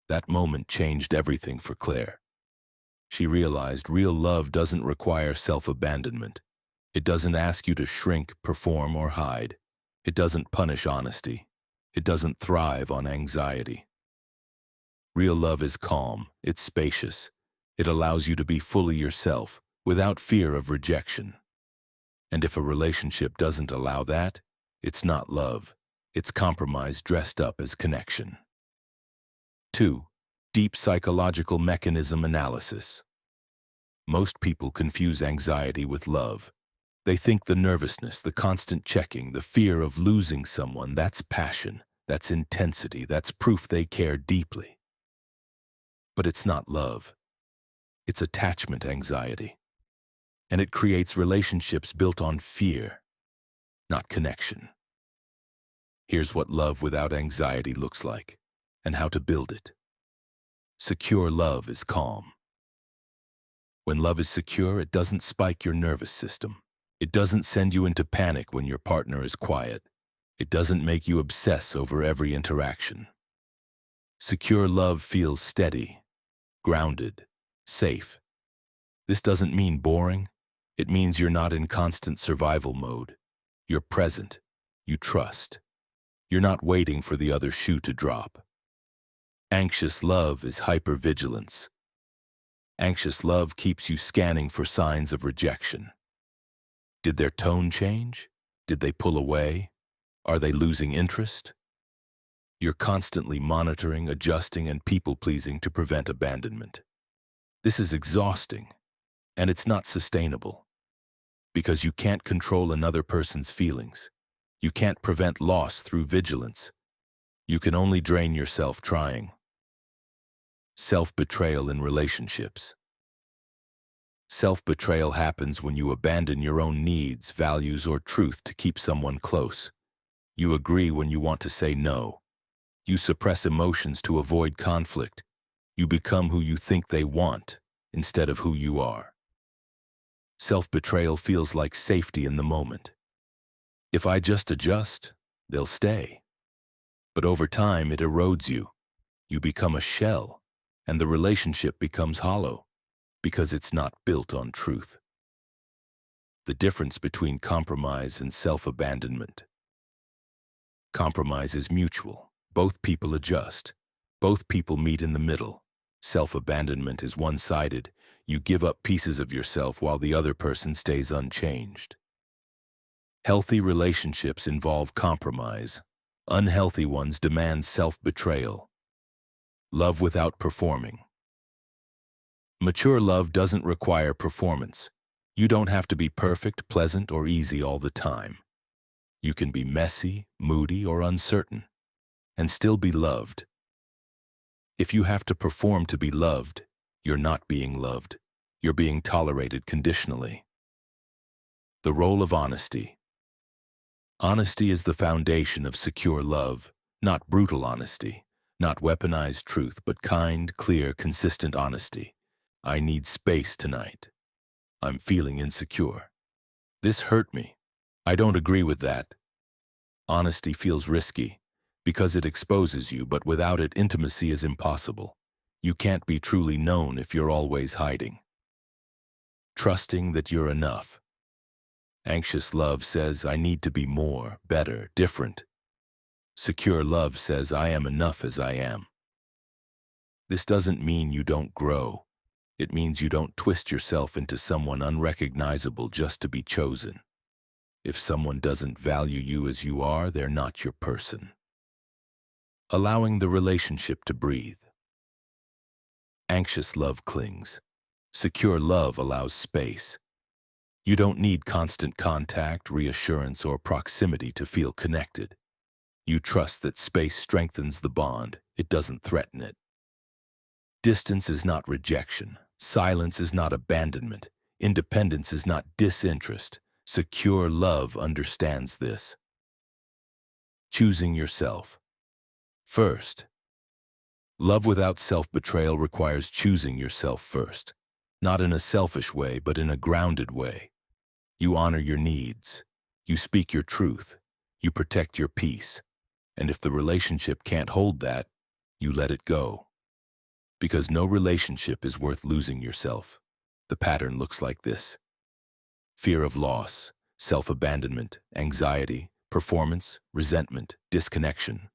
That moment changed everything for Claire. She realized real love doesn't require self-abandonment. It doesn't ask you to shrink, perform, or hide. It doesn't punish honesty. It doesn't thrive on anxiety. Real love is calm, it's spacious. It allows you to be fully yourself, without fear of rejection. And if a relationship doesn't allow that, it's not love. It's compromise dressed up as connection. 2. Deep psychological mechanism analysis. Most people confuse anxiety with love. They think the nervousness, the constant checking, the fear of losing someone, that's passion, that's intensity, that's proof they care deeply. But it's not love. It's attachment anxiety. And it creates relationships built on fear, not connection. Here's what love without anxiety looks like, and how to build it. Secure love is calm. When love is secure, it doesn't spike your nervous system. It doesn't send you into panic when your partner is quiet. It doesn't make you obsess over every interaction. Secure love feels steady, grounded, safe. This doesn't mean boring. It means you're not in constant survival mode. You're present. You trust. You're not waiting for the other shoe to drop. Anxious love is hypervigilance. Anxious love keeps you scanning for signs of rejection. Did their tone change? Did they pull away? Are they losing interest? You're constantly monitoring, adjusting, and people-pleasing to prevent abandonment. This is exhausting, and it's not sustainable. Because you can't control another person's feelings. You can't prevent loss through vigilance. You can only drain yourself trying. Self-betrayal in relationships. Self-betrayal happens when you abandon your own needs, values, or truth to keep someone close. You agree when you want to say no. You suppress emotions to avoid conflict. You become who you think they want instead of who you are. Self-betrayal feels like safety in the moment. If I just adjust, they'll stay. But over time, it erodes you. You become a shell, and the relationship becomes hollow because it's not built on truth. The difference between compromise and self-abandonment. Compromise is mutual. Both people adjust. Both people meet in the middle. Self-abandonment is one-sided. You give up pieces of yourself while the other person stays unchanged. Healthy relationships involve compromise. Unhealthy ones demand self-betrayal. Love without performing. Mature love doesn't require performance. You don't have to be perfect, pleasant, or easy all the time. You can be messy, moody, or uncertain, and still be loved. If you have to perform to be loved, you're not being loved. You're being tolerated conditionally. The role of honesty. Honesty is the foundation of secure love, not brutal honesty, not weaponized truth, but kind, clear, consistent honesty. I need space tonight. I'm feeling insecure. This hurt me. I don't agree with that. Honesty feels risky because it exposes you, but without it, intimacy is impossible. You can't be truly known if you're always hiding. Trusting that you're enough. Anxious love says, I need to be more, better, different. Secure love says, I am enough as I am. This doesn't mean you don't grow. It means you don't twist yourself into someone unrecognizable just to be chosen. If someone doesn't value you as you are, they're not your person. Allowing the relationship to breathe. Anxious love clings. Secure love allows space. You don't need constant contact, reassurance, or proximity to feel connected. You trust that space strengthens the bond, it doesn't threaten it. Distance is not rejection. Silence is not abandonment. Independence is not disinterest. Secure love understands this. Choosing yourself. First, love without self-betrayal requires choosing yourself first. Not in a selfish way, but in a grounded way. You honor your needs. You speak your truth. You protect your peace. And if the relationship can't hold that, you let it go. Because no relationship is worth losing yourself. The pattern looks like this. Fear of loss, self-abandonment, anxiety, performance, resentment, disconnection.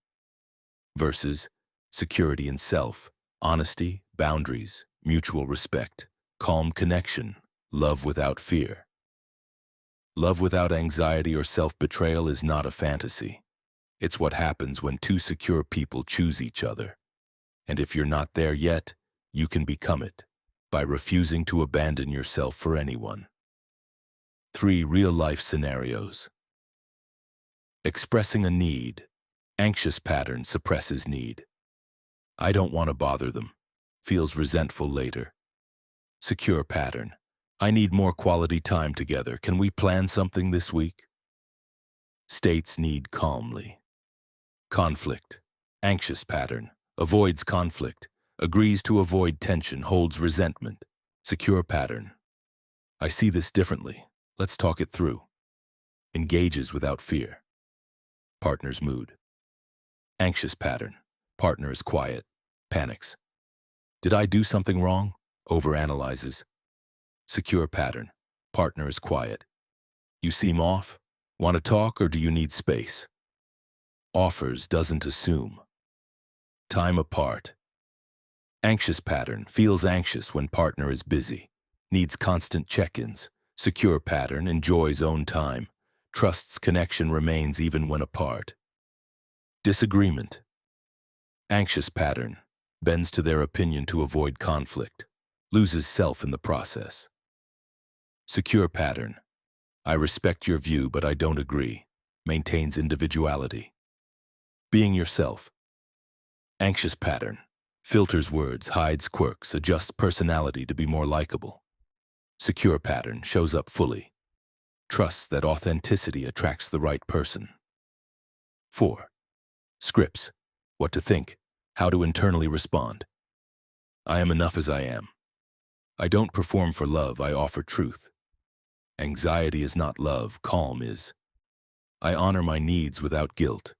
Versus security in self, honesty, boundaries, mutual respect, calm connection, love without fear. Love without anxiety or self-betrayal is not a fantasy. It's what happens when two secure people choose each other. And if you're not there yet, you can become it by refusing to abandon yourself for anyone. 3 real-life scenarios. Expressing a need. Anxious pattern suppresses need. I don't want to bother them. Feels resentful later. Secure pattern. I need more quality time together. Can we plan something this week? States need calmly. Conflict. Anxious pattern. Avoids conflict. Agrees to avoid tension. Holds resentment. Secure pattern. I see this differently. Let's talk it through. Engages without fear. Partner's mood. Anxious pattern. Partner is quiet. Panics. Did I do something wrong? Overanalyzes. Secure pattern. Partner is quiet. You seem off. Want to talk or do you need space? Offers, doesn't assume. Time apart. Anxious pattern. Feels anxious when partner is busy. Needs constant check-ins. Secure pattern. Enjoys own time. Trusts connection remains even when apart. Disagreement. Anxious pattern. Bends to their opinion to avoid conflict. Loses self in the process. Secure pattern. I respect your view, but I don't agree. Maintains individuality. Being yourself. Anxious pattern. Filters words, hides quirks, adjusts personality to be more likable. Secure pattern. Shows up fully. Trusts that authenticity attracts the right person. 4. Scripts. What to think. How to internally respond. I am enough as I am. I don't perform for love, I offer truth. Anxiety is not love, calm is. I honor my needs without guilt.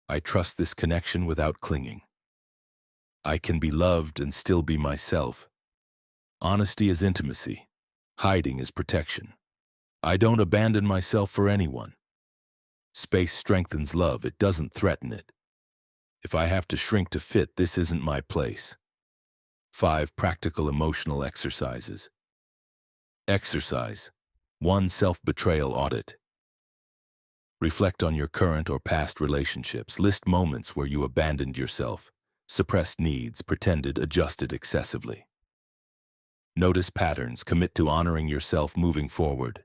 I trust this connection without clinging. I can be loved and still be myself. Honesty is intimacy. Hiding is protection. I don't abandon myself for anyone. Space strengthens love, it doesn't threaten it. If I have to shrink to fit, this isn't my place. 5 practical emotional exercises. Exercise 1. Self-betrayal audit. Reflect on your current or past relationships. List moments where you abandoned yourself, suppressed needs, pretended, adjusted excessively. Notice patterns. Commit to honoring yourself moving forward.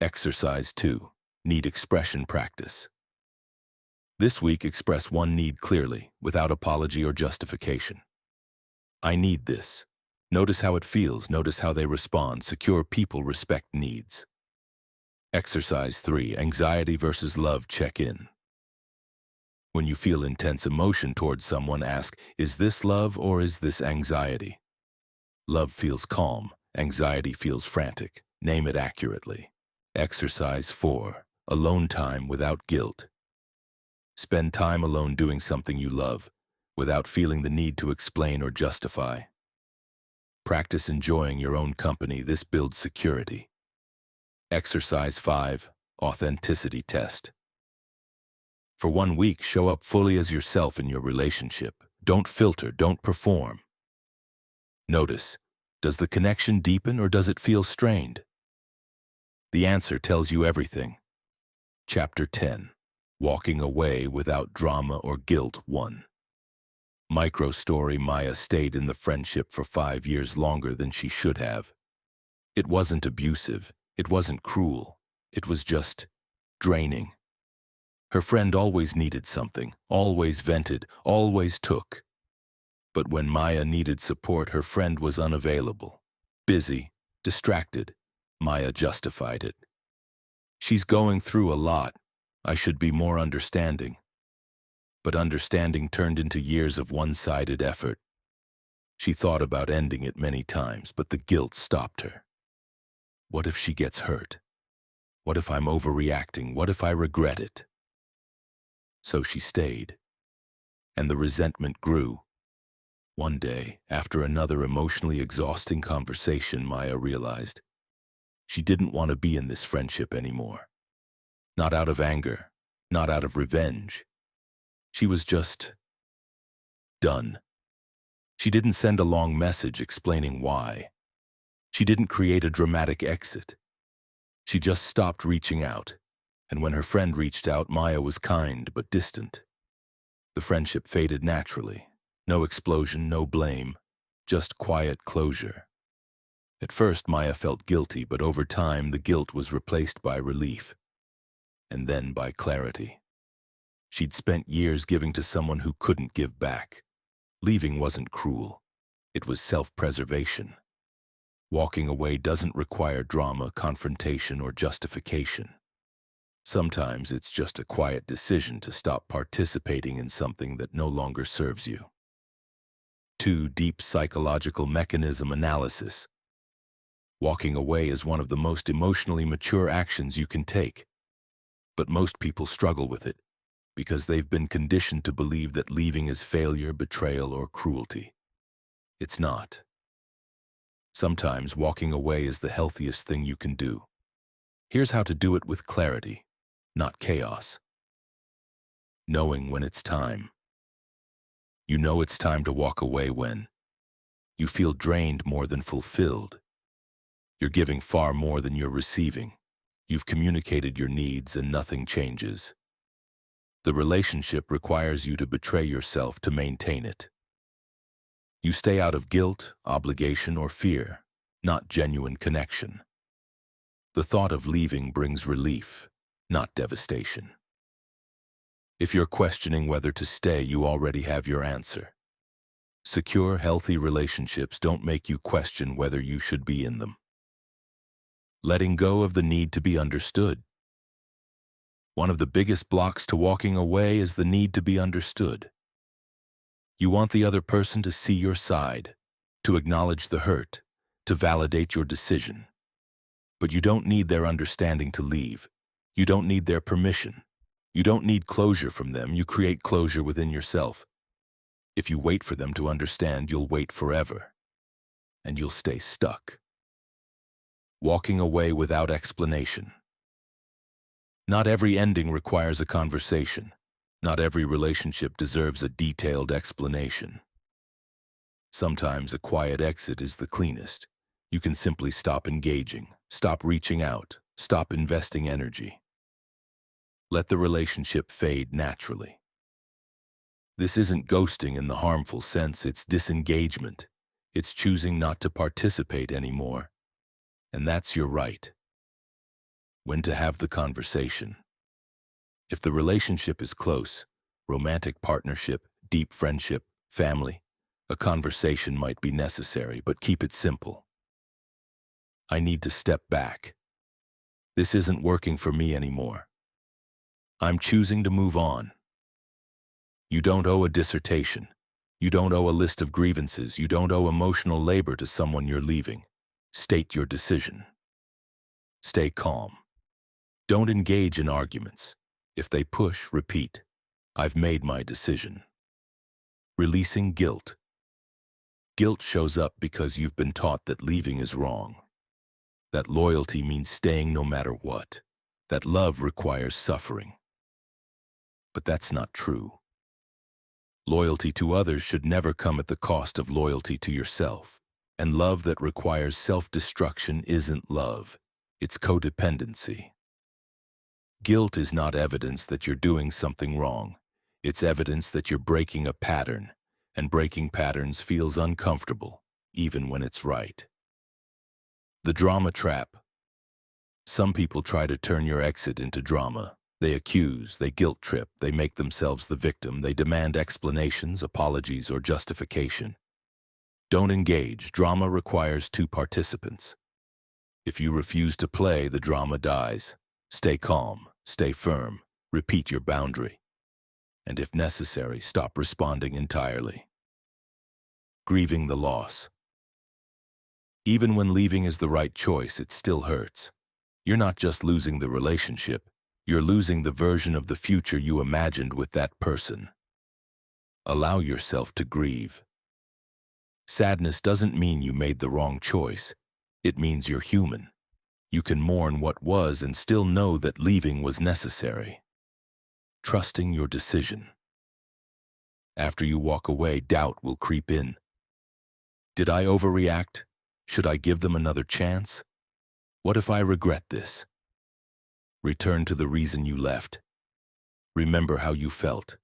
Exercise 2. Need expression practice. This week, express one need clearly, without apology or justification. I need this. Notice how it feels. Notice how they respond. Secure people respect needs. Exercise 3. Anxiety versus love check-in. When you feel intense emotion towards someone, ask, is this love or is this anxiety? Love feels calm. Anxiety feels frantic. Name it accurately. Exercise 4. Alone time without guilt. Spend time alone doing something you love, without feeling the need to explain or justify. Practice enjoying your own company. This builds security. Exercise 5. Authenticity test. For 1 week, show up fully as yourself in your relationship. Don't filter, don't perform. Notice, does the connection deepen or does it feel strained? The answer tells you everything. Chapter 10. Walking away without drama or guilt 1. Micro story. Maya stayed in the friendship for 5 years longer than she should have. It wasn't abusive. It wasn't cruel. It was just draining. Her friend always needed something, always vented, always took. But when Maya needed support, her friend was unavailable, busy, distracted. Maya justified it. She's going through a lot. I should be more understanding. But understanding turned into years of one-sided effort. She thought about ending it many times, but the guilt stopped her. What if she gets hurt? What if I'm overreacting? What if I regret it? So she stayed, and the resentment grew. One day, after another emotionally exhausting conversation, Maya realized she didn't want to be in this friendship anymore. Not out of anger, not out of revenge. She was just done. She didn't send a long message explaining why. She didn't create a dramatic exit. She just stopped reaching out, and when her friend reached out, Maya was kind but distant. The friendship faded naturally. No explosion, no blame, just quiet closure. At first, Maya felt guilty, but over time, the guilt was replaced by relief, and then by clarity. She'd spent years giving to someone who couldn't give back. Leaving wasn't cruel. It was self-preservation. Walking away doesn't require drama, confrontation, or justification. Sometimes it's just a quiet decision to stop participating in something that no longer serves you. 2. Deep psychological mechanism analysis. Walking away is one of the most emotionally mature actions you can take. But most people struggle with it because they've been conditioned to believe that leaving is failure, betrayal, or cruelty. It's not. Sometimes walking away is the healthiest thing you can do. Here's how to do it with clarity, not chaos. Knowing when it's time. You know it's time to walk away when you feel drained more than fulfilled. You're giving far more than you're receiving. You've communicated your needs and nothing changes. The relationship requires you to betray yourself to maintain it. You stay out of guilt, obligation, or fear, not genuine connection. The thought of leaving brings relief, not devastation. If you're questioning whether to stay, you already have your answer. Secure, healthy relationships don't make you question whether you should be in them. Letting go of the need to be understood. One of the biggest blocks to walking away is the need to be understood. You want the other person to see your side, to acknowledge the hurt, to validate your decision. But you don't need their understanding to leave. You don't need their permission. You don't need closure from them. You create closure within yourself. If you wait for them to understand, you'll wait forever, and you'll stay stuck. Walking away without explanation. Not every ending requires a conversation. Not every relationship deserves a detailed explanation. Sometimes a quiet exit is the cleanest. You can simply stop engaging, stop reaching out, stop investing energy. Let the relationship fade naturally. This isn't ghosting in the harmful sense, it's disengagement. It's choosing not to participate anymore. And that's your right. When to have the conversation. If the relationship is close, romantic partnership, deep friendship, family, a conversation might be necessary, but keep it simple. I need to step back. This isn't working for me anymore. I'm choosing to move on. You don't owe a dissertation. You don't owe a list of grievances. You don't owe emotional labor to someone you're leaving. State your decision. Stay calm. Don't engage in arguments. If they push, repeat. I've made my decision. Releasing guilt. Guilt shows up because you've been taught that leaving is wrong. That loyalty means staying no matter what. That love requires suffering. But that's not true. Loyalty to others should never come at the cost of loyalty to yourself. And love that requires self-destruction isn't love. It's codependency. Guilt is not evidence that you're doing something wrong. It's evidence that you're breaking a pattern, and breaking patterns feels uncomfortable, even when it's right. The drama trap. Some people try to turn your exit into drama. They accuse, they guilt trip, they make themselves the victim, they demand explanations, apologies, or justification. Don't engage. Drama requires two participants. If you refuse to play, the drama dies. Stay calm, stay firm, repeat your boundary. And if necessary, stop responding entirely. Grieving the loss. Even when leaving is the right choice, it still hurts. You're not just losing the relationship, you're losing the version of the future you imagined with that person. Allow yourself to grieve. Sadness doesn't mean you made the wrong choice. It means you're human. You can mourn what was and still know that leaving was necessary. Trusting your decision. After you walk away, doubt will creep in. Did I overreact? Should I give them another chance? What if I regret this? Return to the reason you left. Remember how you felt.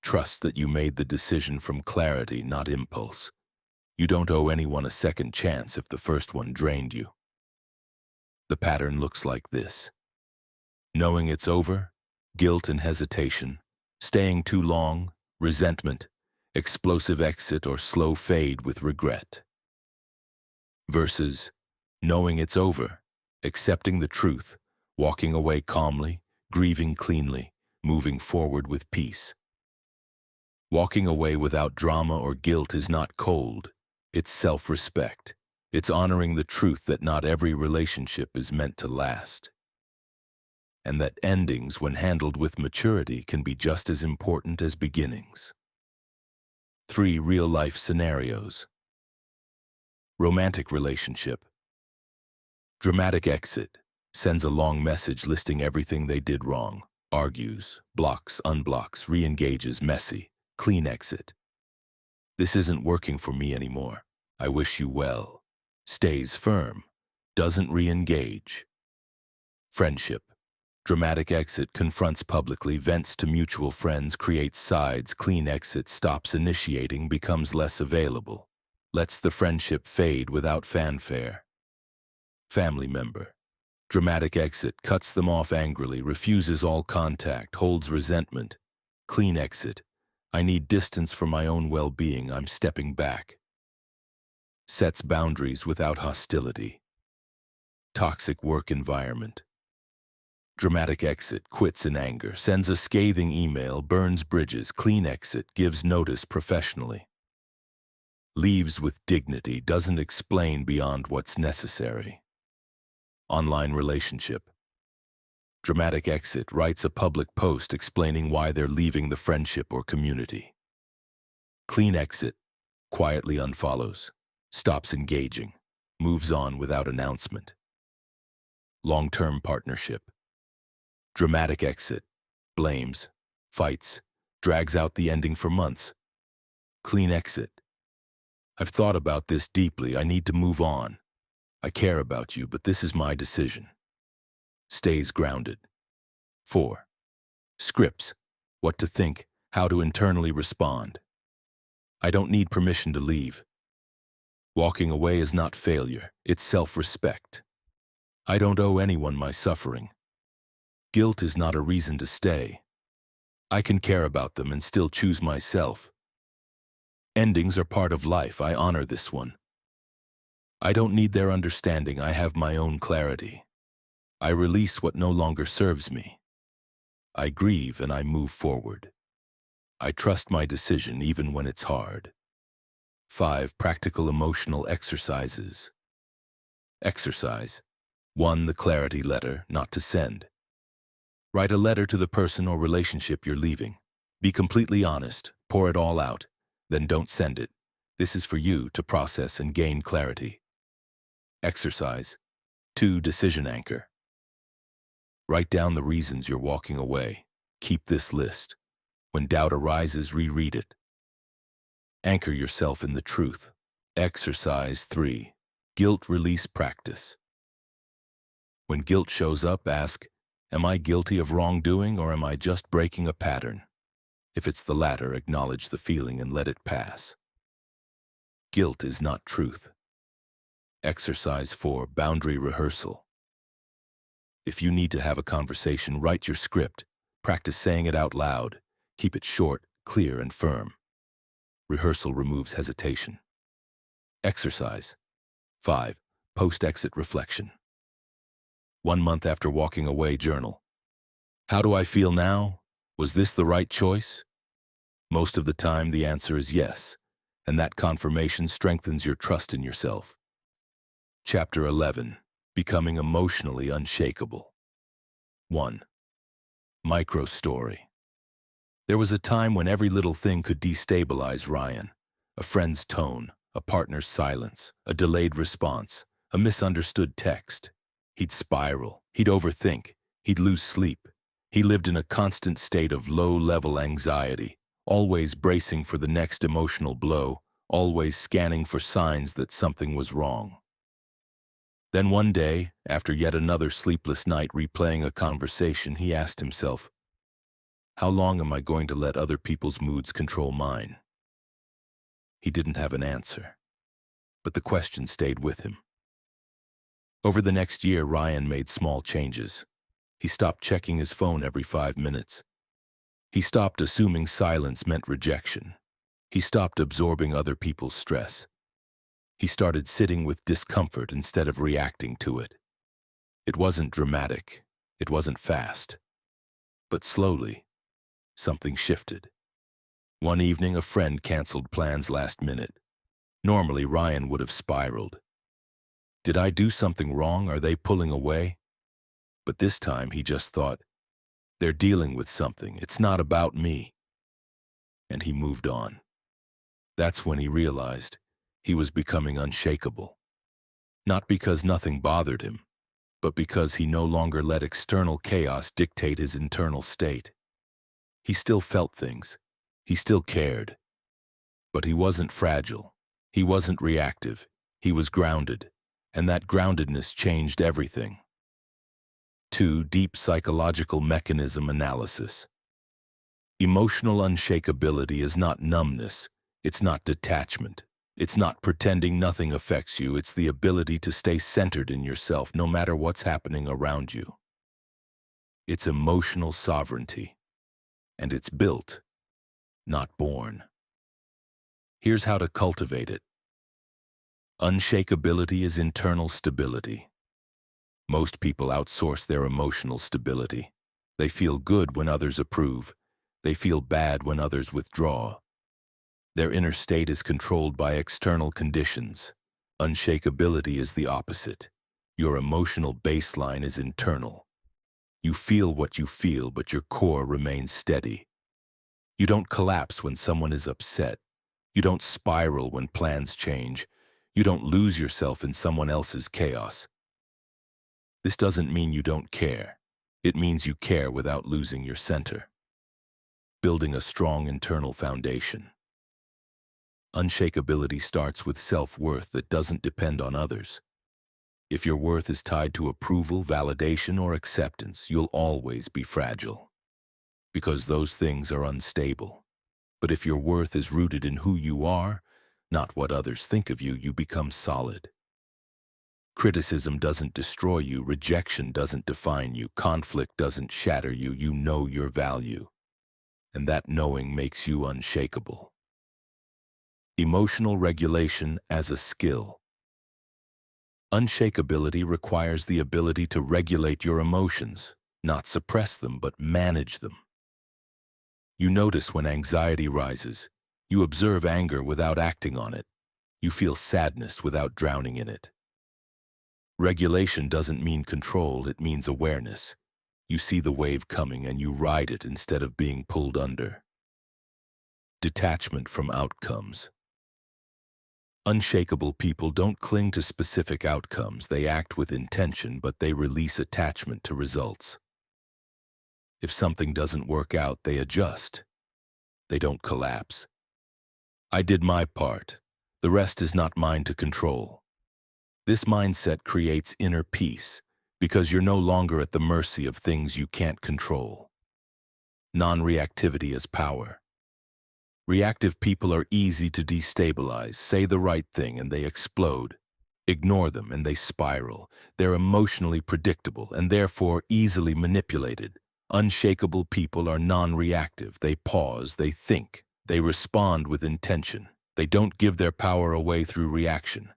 Trust that you made the decision from clarity, not impulse. You don't owe anyone a second chance if the first one drained you. The pattern looks like this. Knowing it's over, guilt and hesitation, staying too long, resentment, explosive exit or slow fade with regret. Versus knowing it's over, accepting the truth, walking away calmly, grieving cleanly, moving forward with peace. Walking away without drama or guilt is not cold. It's self-respect. It's honoring the truth that not every relationship is meant to last. And that endings, when handled with maturity, can be just as important as beginnings. 3 real-life scenarios. Romantic relationship. Dramatic exit. Sends a long message listing everything they did wrong. Argues, blocks, unblocks, re-engages, messy. Clean exit. This isn't working for me anymore. I wish you well. Stays firm. Doesn't re-engage. Friendship. Dramatic exit confronts publicly, vents to mutual friends, creates sides. Clean exit stops initiating, becomes less available. Lets the friendship fade without fanfare. Family member. Dramatic exit cuts them off angrily, refuses all contact, holds resentment. Clean exit. I need distance for my own well-being. I'm stepping back. Sets boundaries without hostility. Toxic work environment. Dramatic exit quits in anger, sends a scathing email, burns bridges. Clean exit gives notice professionally. Leaves with dignity, doesn't explain beyond what's necessary. Online relationship. Dramatic exit writes a public post explaining why they're leaving the friendship or community. Clean exit quietly unfollows, stops engaging, moves on without announcement. Long-term partnership. Dramatic exit blames, fights, drags out the ending for months. Clean exit I've thought about this deeply. I need to move on. I care about you, but this is my decision. Stays grounded. 4. Scripts. What to think, how to internally respond. I don't need permission to leave. Walking away is not failure, it's self-respect. I don't owe anyone my suffering. Guilt is not a reason to stay. I can care about them and still choose myself. Endings are part of life. I honor this one. I don't need their understanding. I have my own clarity. I release what no longer serves me. I grieve and I move forward. I trust my decision even when it's hard. 5. Practical emotional exercises. Exercise. 1. The clarity letter, not to send. Write a letter to the person or relationship you're leaving. Be completely honest, pour it all out, then don't send it. This is for you to process and gain clarity. Exercise. 2. Decision anchor. Write down the reasons you're walking away. Keep this list. When doubt arises, reread it. Anchor yourself in the truth. Exercise 3. Guilt release practice. When guilt shows up, ask, am I guilty of wrongdoing or am I just breaking a pattern? If it's the latter, acknowledge the feeling and let it pass. Guilt is not truth. Exercise 4. Boundary rehearsal. If you need to have a conversation, write your script. Practice saying it out loud. Keep it short, clear, and firm. Rehearsal removes hesitation. Exercise 5. Post-exit reflection. 1 month after walking away, journal. How do I feel now? Was this the right choice? Most of the time, the answer is yes, and that confirmation strengthens your trust in yourself. Chapter 11. Becoming emotionally unshakable. 1. Micro-story. There was a time when every little thing could destabilize Ryan. A friend's tone, a partner's silence, a delayed response, a misunderstood text. He'd spiral, he'd overthink, he'd lose sleep. He lived in a constant state of low-level anxiety, always bracing for the next emotional blow, always scanning for signs that something was wrong. Then one day, after yet another sleepless night replaying a conversation, he asked himself, how long am I going to let other people's moods control mine? He didn't have an answer, but the question stayed with him. Over the next year, Ryan made small changes. He stopped checking his phone every 5 minutes. He stopped assuming silence meant rejection. He stopped absorbing other people's stress. He started sitting with discomfort instead of reacting to it. It wasn't dramatic. It wasn't fast. But slowly, something shifted. One evening, a friend canceled plans last minute. Normally, Ryan would have spiraled. Did I do something wrong? Are they pulling away? But this time, he just thought, they're dealing with something. It's not about me. And he moved on. That's when he realized he was becoming unshakable. Not because nothing bothered him, but because he no longer let external chaos dictate his internal state. He still felt things. He still cared. But he wasn't fragile. He wasn't reactive. He was grounded. And that groundedness changed everything. 2. Deep psychological mechanism analysis. Emotional unshakability is not numbness. It's not detachment. It's not pretending nothing affects you. It's the ability to stay centered in yourself no matter what's happening around you. It's emotional sovereignty. And it's built, not born. Here's how to cultivate it. Unshakability is internal stability. Most people outsource their emotional stability. They feel good when others approve. They feel bad when others withdraw. Their inner state is controlled by external conditions. Unshakability is the opposite. Your emotional baseline is internal. You feel what you feel, but your core remains steady. You don't collapse when someone is upset. You don't spiral when plans change. You don't lose yourself in someone else's chaos. This doesn't mean you don't care. It means you care without losing your center. Building a strong internal foundation. Unshakability starts with self-worth that doesn't depend on others. If your worth is tied to approval, validation, or acceptance, you'll always be fragile, because those things are unstable. But if your worth is rooted in who you are, not what others think of you, you become solid. Criticism doesn't destroy you, rejection doesn't define you, conflict doesn't shatter you, you know your value. And that knowing makes you unshakable. Emotional regulation as a skill. Unshakability requires the ability to regulate your emotions, not suppress them, but manage them. You notice when anxiety rises. You observe anger without acting on it. You feel sadness without drowning in it. Regulation doesn't mean control, it means awareness. You see the wave coming and you ride it instead of being pulled under. Detachment from outcomes. Unshakable people don't cling to specific outcomes. They act with intention, but they release attachment to results. If something doesn't work out, they adjust. They don't collapse. I did my part. The rest is not mine to control. This mindset creates inner peace because you're no longer at the mercy of things you can't control. Non-reactivity is power. Reactive people are easy to destabilize. Say the right thing and they explode. Ignore them and they spiral. They're emotionally predictable and therefore easily manipulated. Unshakable people are non-reactive. They pause, they think, they respond with intention. They don't give their power away through reaction.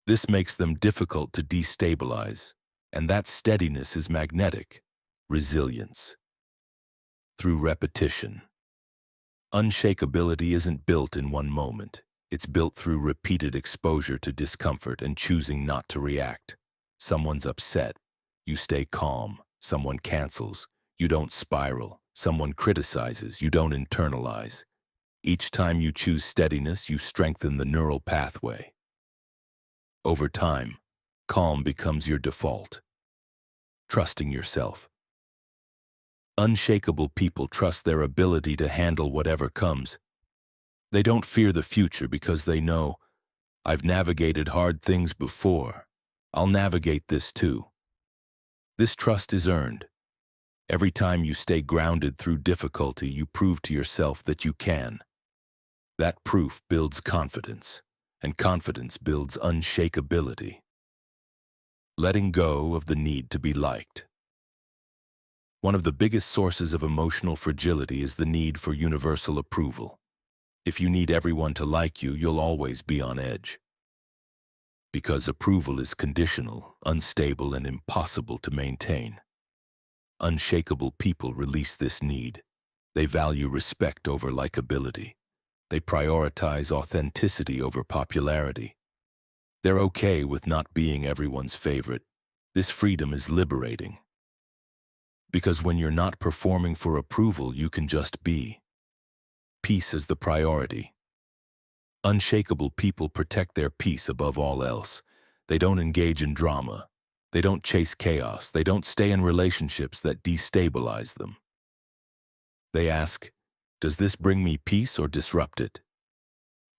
This makes them difficult to destabilize, and that steadiness is magnetic. Resilience. Through repetition. Unshakability isn't built in one moment. It's built through repeated exposure to discomfort and choosing not to react. Someone's upset. You stay calm. Someone cancels. You don't spiral. Someone criticizes. You don't internalize. Each time you choose steadiness, you strengthen the neural pathway. Over time, calm becomes your default. Trusting yourself. Unshakable people trust their ability to handle whatever comes. They don't fear the future because they know, I've navigated hard things before. I'll navigate this too. This trust is earned. Every time you stay grounded through difficulty, you prove to yourself that you can. That proof builds confidence, and confidence builds unshakability. Letting go of the need to be liked. One of the biggest sources of emotional fragility is the need for universal approval. If you need everyone to like you, you'll always be on edge. Because approval is conditional, unstable, and impossible to maintain. Unshakable people release this need. They value respect over likability. They prioritize authenticity over popularity. They're okay with not being everyone's favorite. This freedom is liberating. Because when you're not performing for approval, you can just be. Peace is the priority. Unshakable people protect their peace above all else. They don't engage in drama. They don't chase chaos. They don't stay in relationships that destabilize them. They ask, does this bring me peace or disrupt it?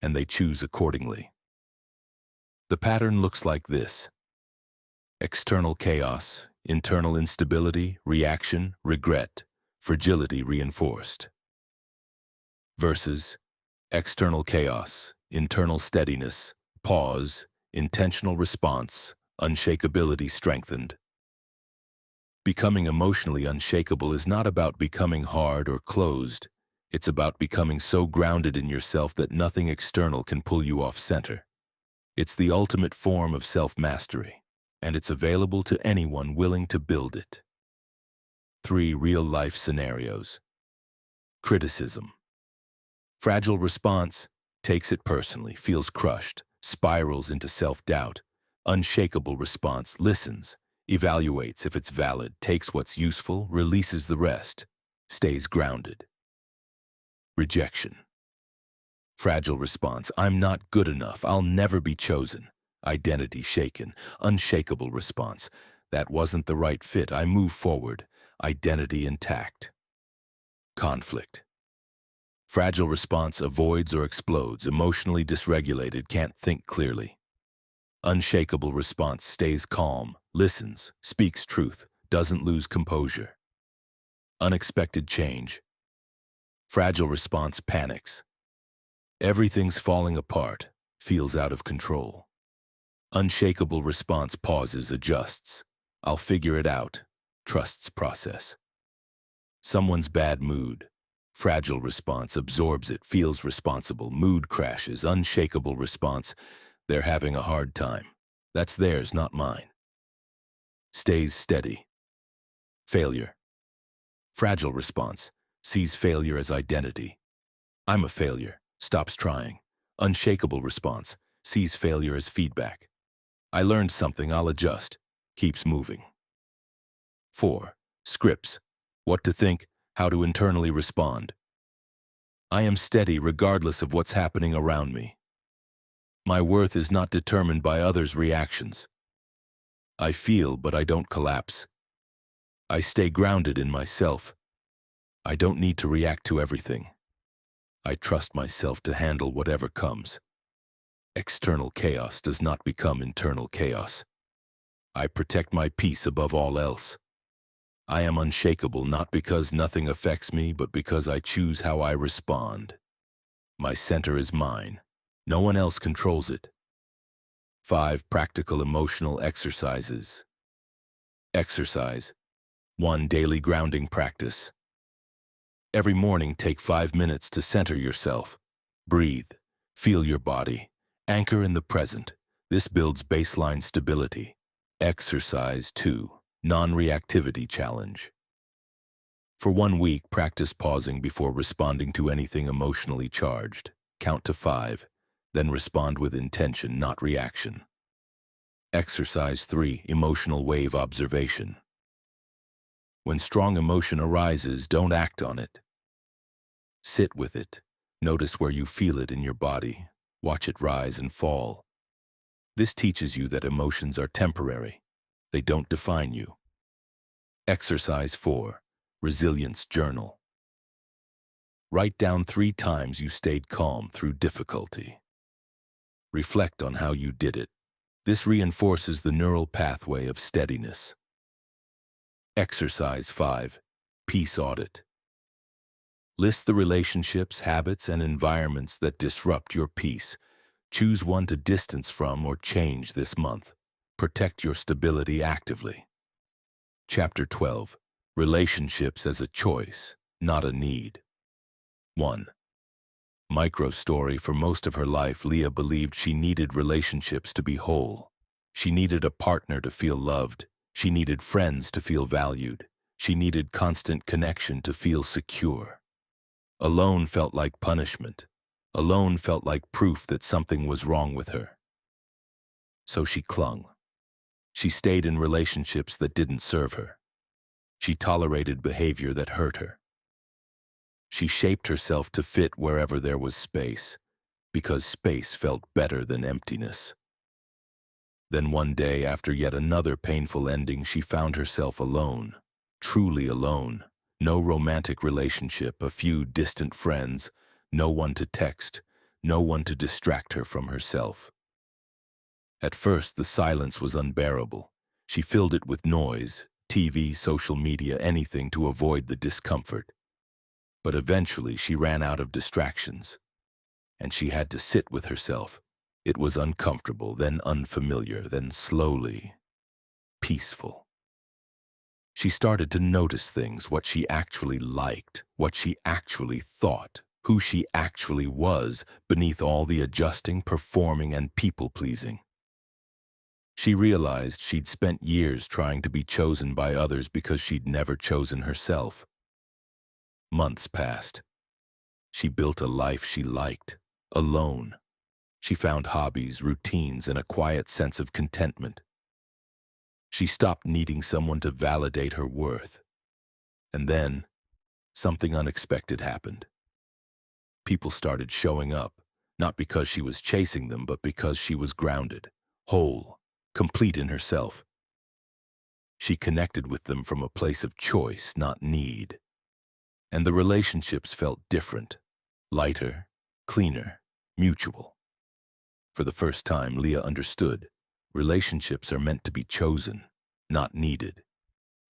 And they choose accordingly. The pattern looks like this. External chaos, internal instability, reaction, regret, fragility reinforced. Versus external chaos, internal steadiness, pause, intentional response, unshakability strengthened. Becoming emotionally unshakable is not about becoming hard or closed. It's about becoming so grounded in yourself that nothing external can pull you off center. It's the ultimate form of self-mastery, and it's available to anyone willing to build it. 3 real-life scenarios. Criticism. Fragile response, takes it personally, feels crushed, spirals into self-doubt. Unshakable response, listens, evaluates if it's valid, takes what's useful, releases the rest, stays grounded. Rejection. Fragile response, I'm not good enough, I'll never be chosen. Identity shaken. Unshakable response, that wasn't the right fit, I move forward. Identity intact. Conflict. Fragile response avoids or explodes, emotionally dysregulated, can't think clearly. Unshakable response stays calm, listens, speaks truth, doesn't lose composure. Unexpected change. Fragile response panics. Everything's falling apart, feels out of control. Unshakable response pauses, adjusts. I'll figure it out, trusts process. Someone's bad mood. Fragile response absorbs it, feels responsible, mood crashes. Unshakable response, they're having a hard time. That's theirs, not mine. Stays steady. Failure. Fragile response, sees failure as identity. I'm a failure, stops trying. Unshakable response, sees failure as feedback. I learned something, I'll adjust, keeps moving. 4. Scripts. What to think, how to internally respond. I am steady regardless of what's happening around me. My worth is not determined by others' reactions. I feel, but I don't collapse. I stay grounded in myself. I don't need to react to everything. I trust myself to handle whatever comes. External chaos does not become internal chaos. I protect my peace above all else. I am unshakable not because nothing affects me, but because I choose how I respond. My center is mine. No one else controls it. 5 practical emotional exercises. Exercise. 1 daily grounding practice. Every morning, take 5 minutes to center yourself. Breathe. Feel your body. Anchor in the present. This builds baseline stability. Exercise 2. Non-reactivity challenge. For 1 week, practice pausing before responding to anything emotionally charged. Count to 5, then respond with intention, not reaction. Exercise 3. Emotional wave observation. When strong emotion arises, don't act on it. Sit with it. Notice where you feel it in your body. Watch it rise and fall. This teaches you that emotions are temporary. They don't define you. Exercise 4. Resilience journal. Write down 3 times you stayed calm through difficulty. Reflect on how you did it. This reinforces the neural pathway of steadiness. Exercise 5. Peace audit. List the relationships, habits, and environments that disrupt your peace. Choose one to distance from or change this month. Protect your stability actively. Chapter 12. Relationships as a choice, not a need. 1. Micro story. For most of her life, Leah believed she needed relationships to be whole. She needed a partner to feel loved. She needed friends to feel valued. She needed constant connection to feel secure. Alone felt like punishment. Alone felt like proof that something was wrong with her. So she clung. She stayed in relationships that didn't serve her. She tolerated behavior that hurt her. She shaped herself to fit wherever there was space, because space felt better than emptiness. Then one day, after yet another painful ending, she found herself alone, truly alone. No romantic relationship, a few distant friends, no one to text, no one to distract her from herself. At first, the silence was unbearable. She filled it with noise, TV, social media, anything to avoid the discomfort. But eventually, she ran out of distractions, and she had to sit with herself. It was uncomfortable, then unfamiliar, then slowly peaceful. She started to notice things, what she actually liked, what she actually thought, who she actually was beneath all the adjusting, performing, and people-pleasing. She realized she'd spent years trying to be chosen by others because she'd never chosen herself. Months passed. She built a life she liked, alone. She found hobbies, routines, and a quiet sense of contentment. She stopped needing someone to validate her worth. And then, something unexpected happened. People started showing up, not because she was chasing them, but because she was grounded, whole, complete in herself. She connected with them from a place of choice, not need. And the relationships felt different. Lighter, cleaner, mutual. For the first time, Leah understood. Relationships are meant to be chosen, not needed.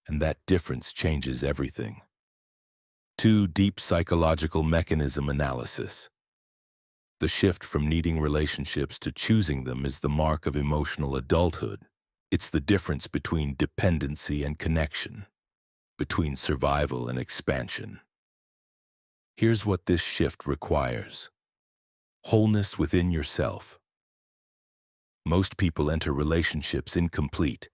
And that difference changes everything. 2. Deep psychological mechanism analysis. The shift from needing relationships to choosing them is the mark of emotional adulthood. It's the difference between dependency and connection, between survival and expansion. Here's what this shift requires. Wholeness within yourself. Most people enter relationships incomplete.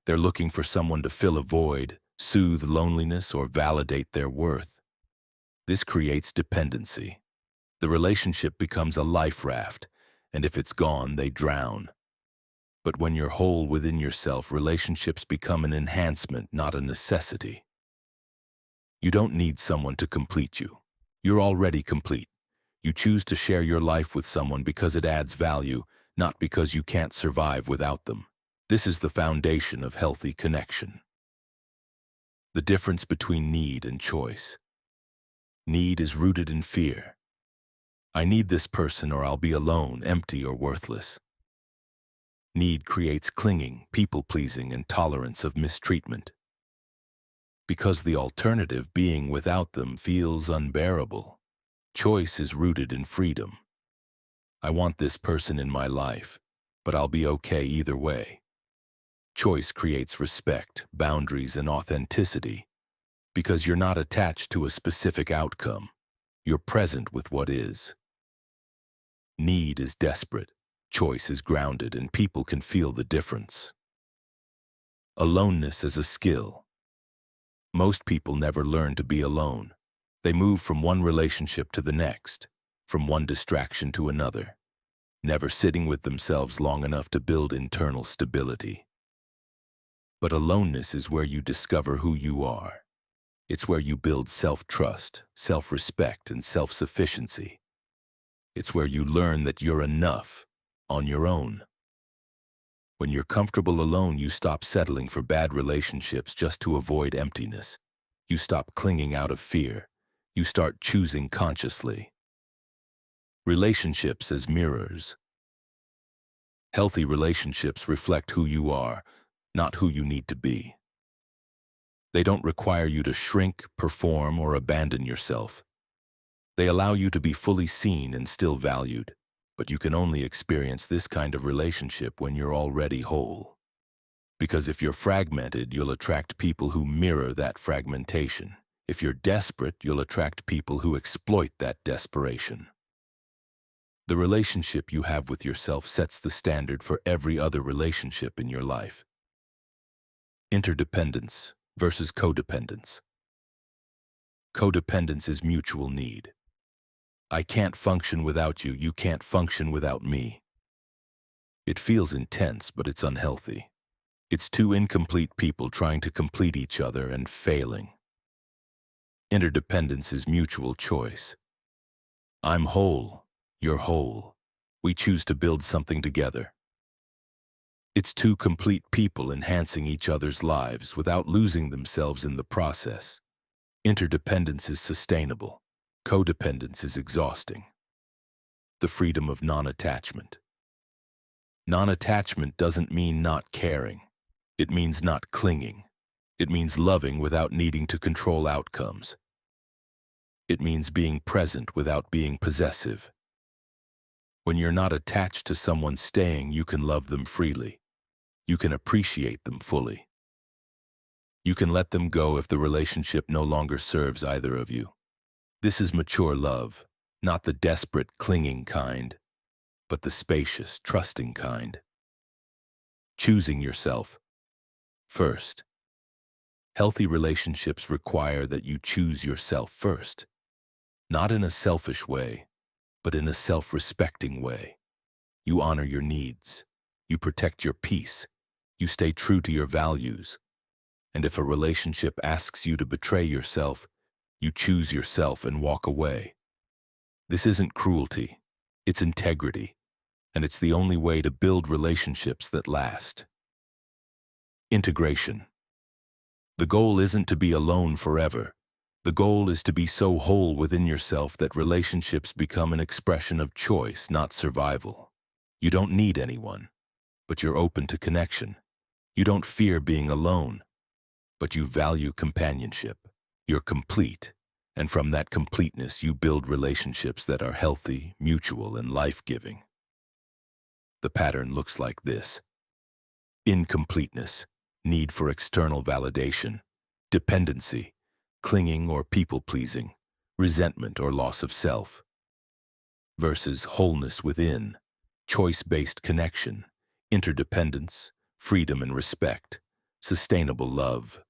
They're looking for someone to fill a void, soothe loneliness, or validate their worth. This creates dependency. The relationship becomes a life raft, and if it's gone, they drown. But when you're whole within yourself, relationships become an enhancement, not a necessity. You don't need someone to complete you. You're already complete. You choose to share your life with someone because it adds value, not because you can't survive without them. This is the foundation of healthy connection. The difference between need and choice. Need is rooted in fear. I need this person or I'll be alone, empty or worthless. Need creates clinging, people-pleasing, and tolerance of mistreatment. Because the alternative, being without them, feels unbearable. Choice is rooted in freedom. I want this person in my life, but I'll be okay either way. Choice creates respect, boundaries, and authenticity. Because you're not attached to a specific outcome. You're present with what is. Need is desperate. Choice is grounded, and people can feel the difference. Aloneness is a skill. Most people never learn to be alone. They move from one relationship to the next, from one distraction to another, never sitting with themselves long enough to build internal stability. But aloneness is where you discover who you are. It's where you build self-trust, self-respect, and self-sufficiency. It's where you learn that you're enough on your own. When you're comfortable alone, you stop settling for bad relationships just to avoid emptiness. You stop clinging out of fear. You start choosing consciously. Relationships as mirrors. Healthy relationships reflect who you are, not who you need to be. They don't require you to shrink, perform, or abandon yourself. They allow you to be fully seen and still valued. But you can only experience this kind of relationship when you're already whole. Because if you're fragmented, you'll attract people who mirror that fragmentation. If you're desperate, you'll attract people who exploit that desperation. The relationship you have with yourself sets the standard for every other relationship in your life. Interdependence versus codependence. Codependence is mutual need. I can't function without you, you can't function without me. It feels intense, but it's unhealthy. It's two incomplete people trying to complete each other and failing. Interdependence is mutual choice. I'm whole, you're whole. We choose to build something together. It's two complete people enhancing each other's lives without losing themselves in the process. Interdependence is sustainable. Codependence is exhausting. The freedom of non-attachment. Non-attachment doesn't mean not caring. It means not clinging. It means loving without needing to control outcomes. It means being present without being possessive. When you're not attached to someone staying, you can love them freely. You can appreciate them fully. You can let them go if the relationship no longer serves either of you. This is mature love, not the desperate, clinging kind, but the spacious, trusting kind. Choosing yourself. First. Healthy relationships require that you choose yourself first. Not in a selfish way, but in a self-respecting way. You honor your needs. You protect your peace. You stay true to your values. And if a relationship asks you to betray yourself, you choose yourself and walk away. This isn't cruelty, it's integrity, and it's the only way to build relationships that last. Integration. The goal isn't to be alone forever. The goal is to be so whole within yourself that relationships become an expression of choice, not survival. You don't need anyone, but you're open to connection. You don't fear being alone, but you value companionship. You're complete, and from that completeness you build relationships that are healthy, mutual, and life-giving. The pattern looks like this: incompleteness, need for external validation; dependency, clinging or people-pleasing; resentment or loss of self. Versus wholeness within, choice-based connection, interdependence, freedom and respect, sustainable love.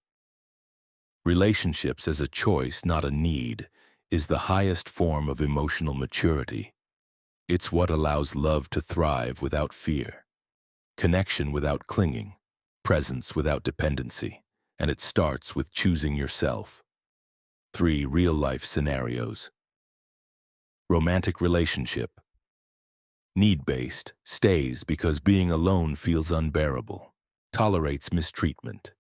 Relationships as a choice, not a need, is the highest form of emotional maturity. It's what allows love to thrive without fear, connection without clinging, presence without dependency, and it starts with choosing yourself. 3 real-life scenarios. Romantic relationship. Need-based, stays because being alone feels unbearable, tolerates mistreatment.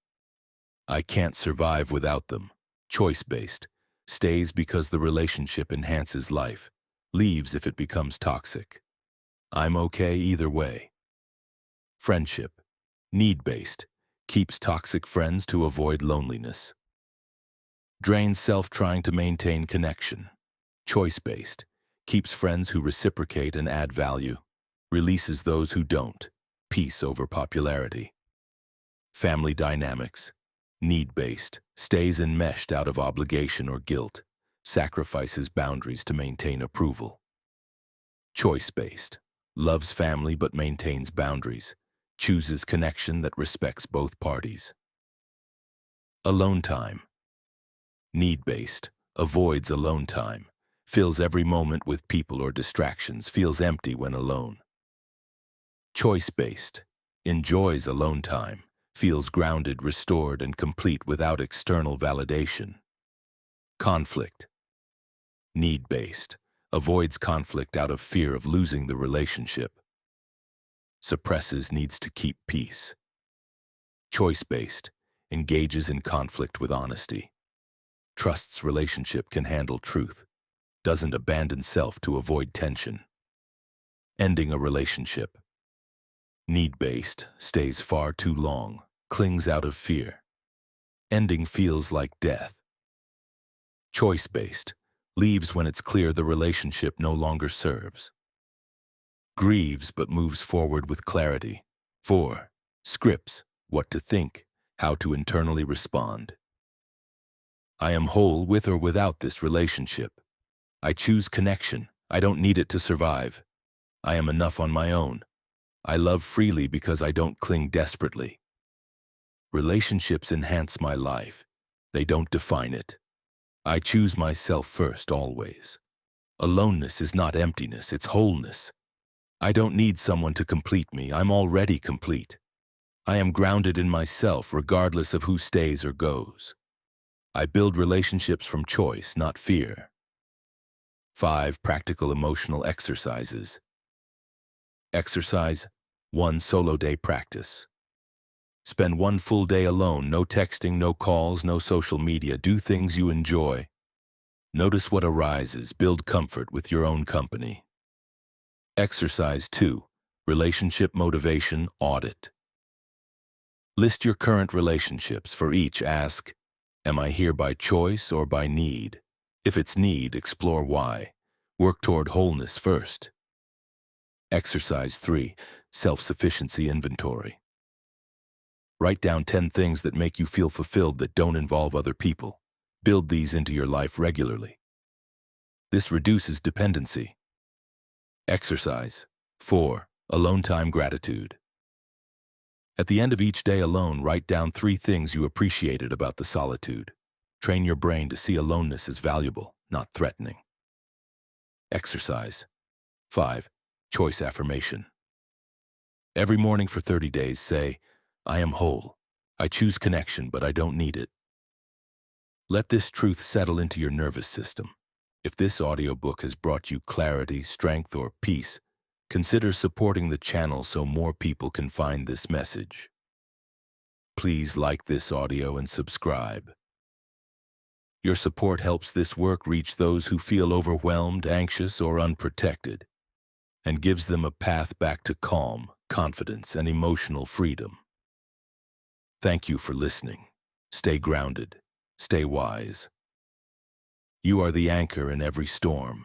I can't survive without them. Choice-based, stays because the relationship enhances life, leaves if it becomes toxic. I'm okay either way. Friendship. Need-based, keeps toxic friends to avoid loneliness. Drains self trying to maintain connection. Choice-based, keeps friends who reciprocate and add value, releases those who don't, peace over popularity. Family dynamics. Need-based, stays enmeshed out of obligation or guilt, sacrifices boundaries to maintain approval. Choice-based, loves family but maintains boundaries, chooses connection that respects both parties. Alone time. Need-based, avoids alone time, fills every moment with people or distractions, feels empty when alone. Choice-based, enjoys alone time, feels grounded, restored, and complete without external validation. Conflict. Need-based, avoids conflict out of fear of losing the relationship. Suppresses needs to keep peace. Choice-based, engages in conflict with honesty. Trusts relationship can handle truth, doesn't abandon self to avoid tension. Ending a relationship. Need-based, stays far too long, clings out of fear. Ending feels like death. Choice-based, leaves when it's clear the relationship no longer serves. Grieves but moves forward with clarity. 4. Scripts, what to think, how to internally respond. I am whole with or without this relationship. I choose connection. I don't need it to survive. I am enough on my own. I love freely because I don't cling desperately. Relationships enhance my life. They don't define it. I choose myself first always. Aloneness is not emptiness, it's wholeness. I don't need someone to complete me. I'm already complete. I am grounded in myself regardless of who stays or goes. I build relationships from choice, not fear. 5 practical emotional exercises. Exercise 1 solo day practice. Spend 1 full day alone, no texting, no calls, no social media. Do things you enjoy. Notice what arises, build comfort with your own company. Exercise 2 relationship motivation audit. List your current relationships. For each, ask, am I here by choice or by need? If it's need, explore why. Work toward wholeness first. Exercise 3 self-sufficiency inventory. Write down 10 things that make you feel fulfilled that don't involve other people. Build these into your life regularly. This reduces dependency. Exercise 4 alone time gratitude. At the end of each day alone, write down 3 things you appreciated about the solitude. Train your brain to see aloneness as valuable, not threatening. Exercise 5 choice affirmation. Every morning for 30 days, say, I am whole. I choose connection, but I don't need it. Let this truth settle into your nervous system. If this audiobook has brought you clarity, strength, or peace, consider supporting the channel so more people can find this message. Please like this audio and subscribe. Your support helps this work reach those who feel overwhelmed, anxious, or unprotected, and gives them a path back to calm, confidence, and emotional freedom. Thank you for listening. Stay grounded. Stay wise. You are the anchor in every storm.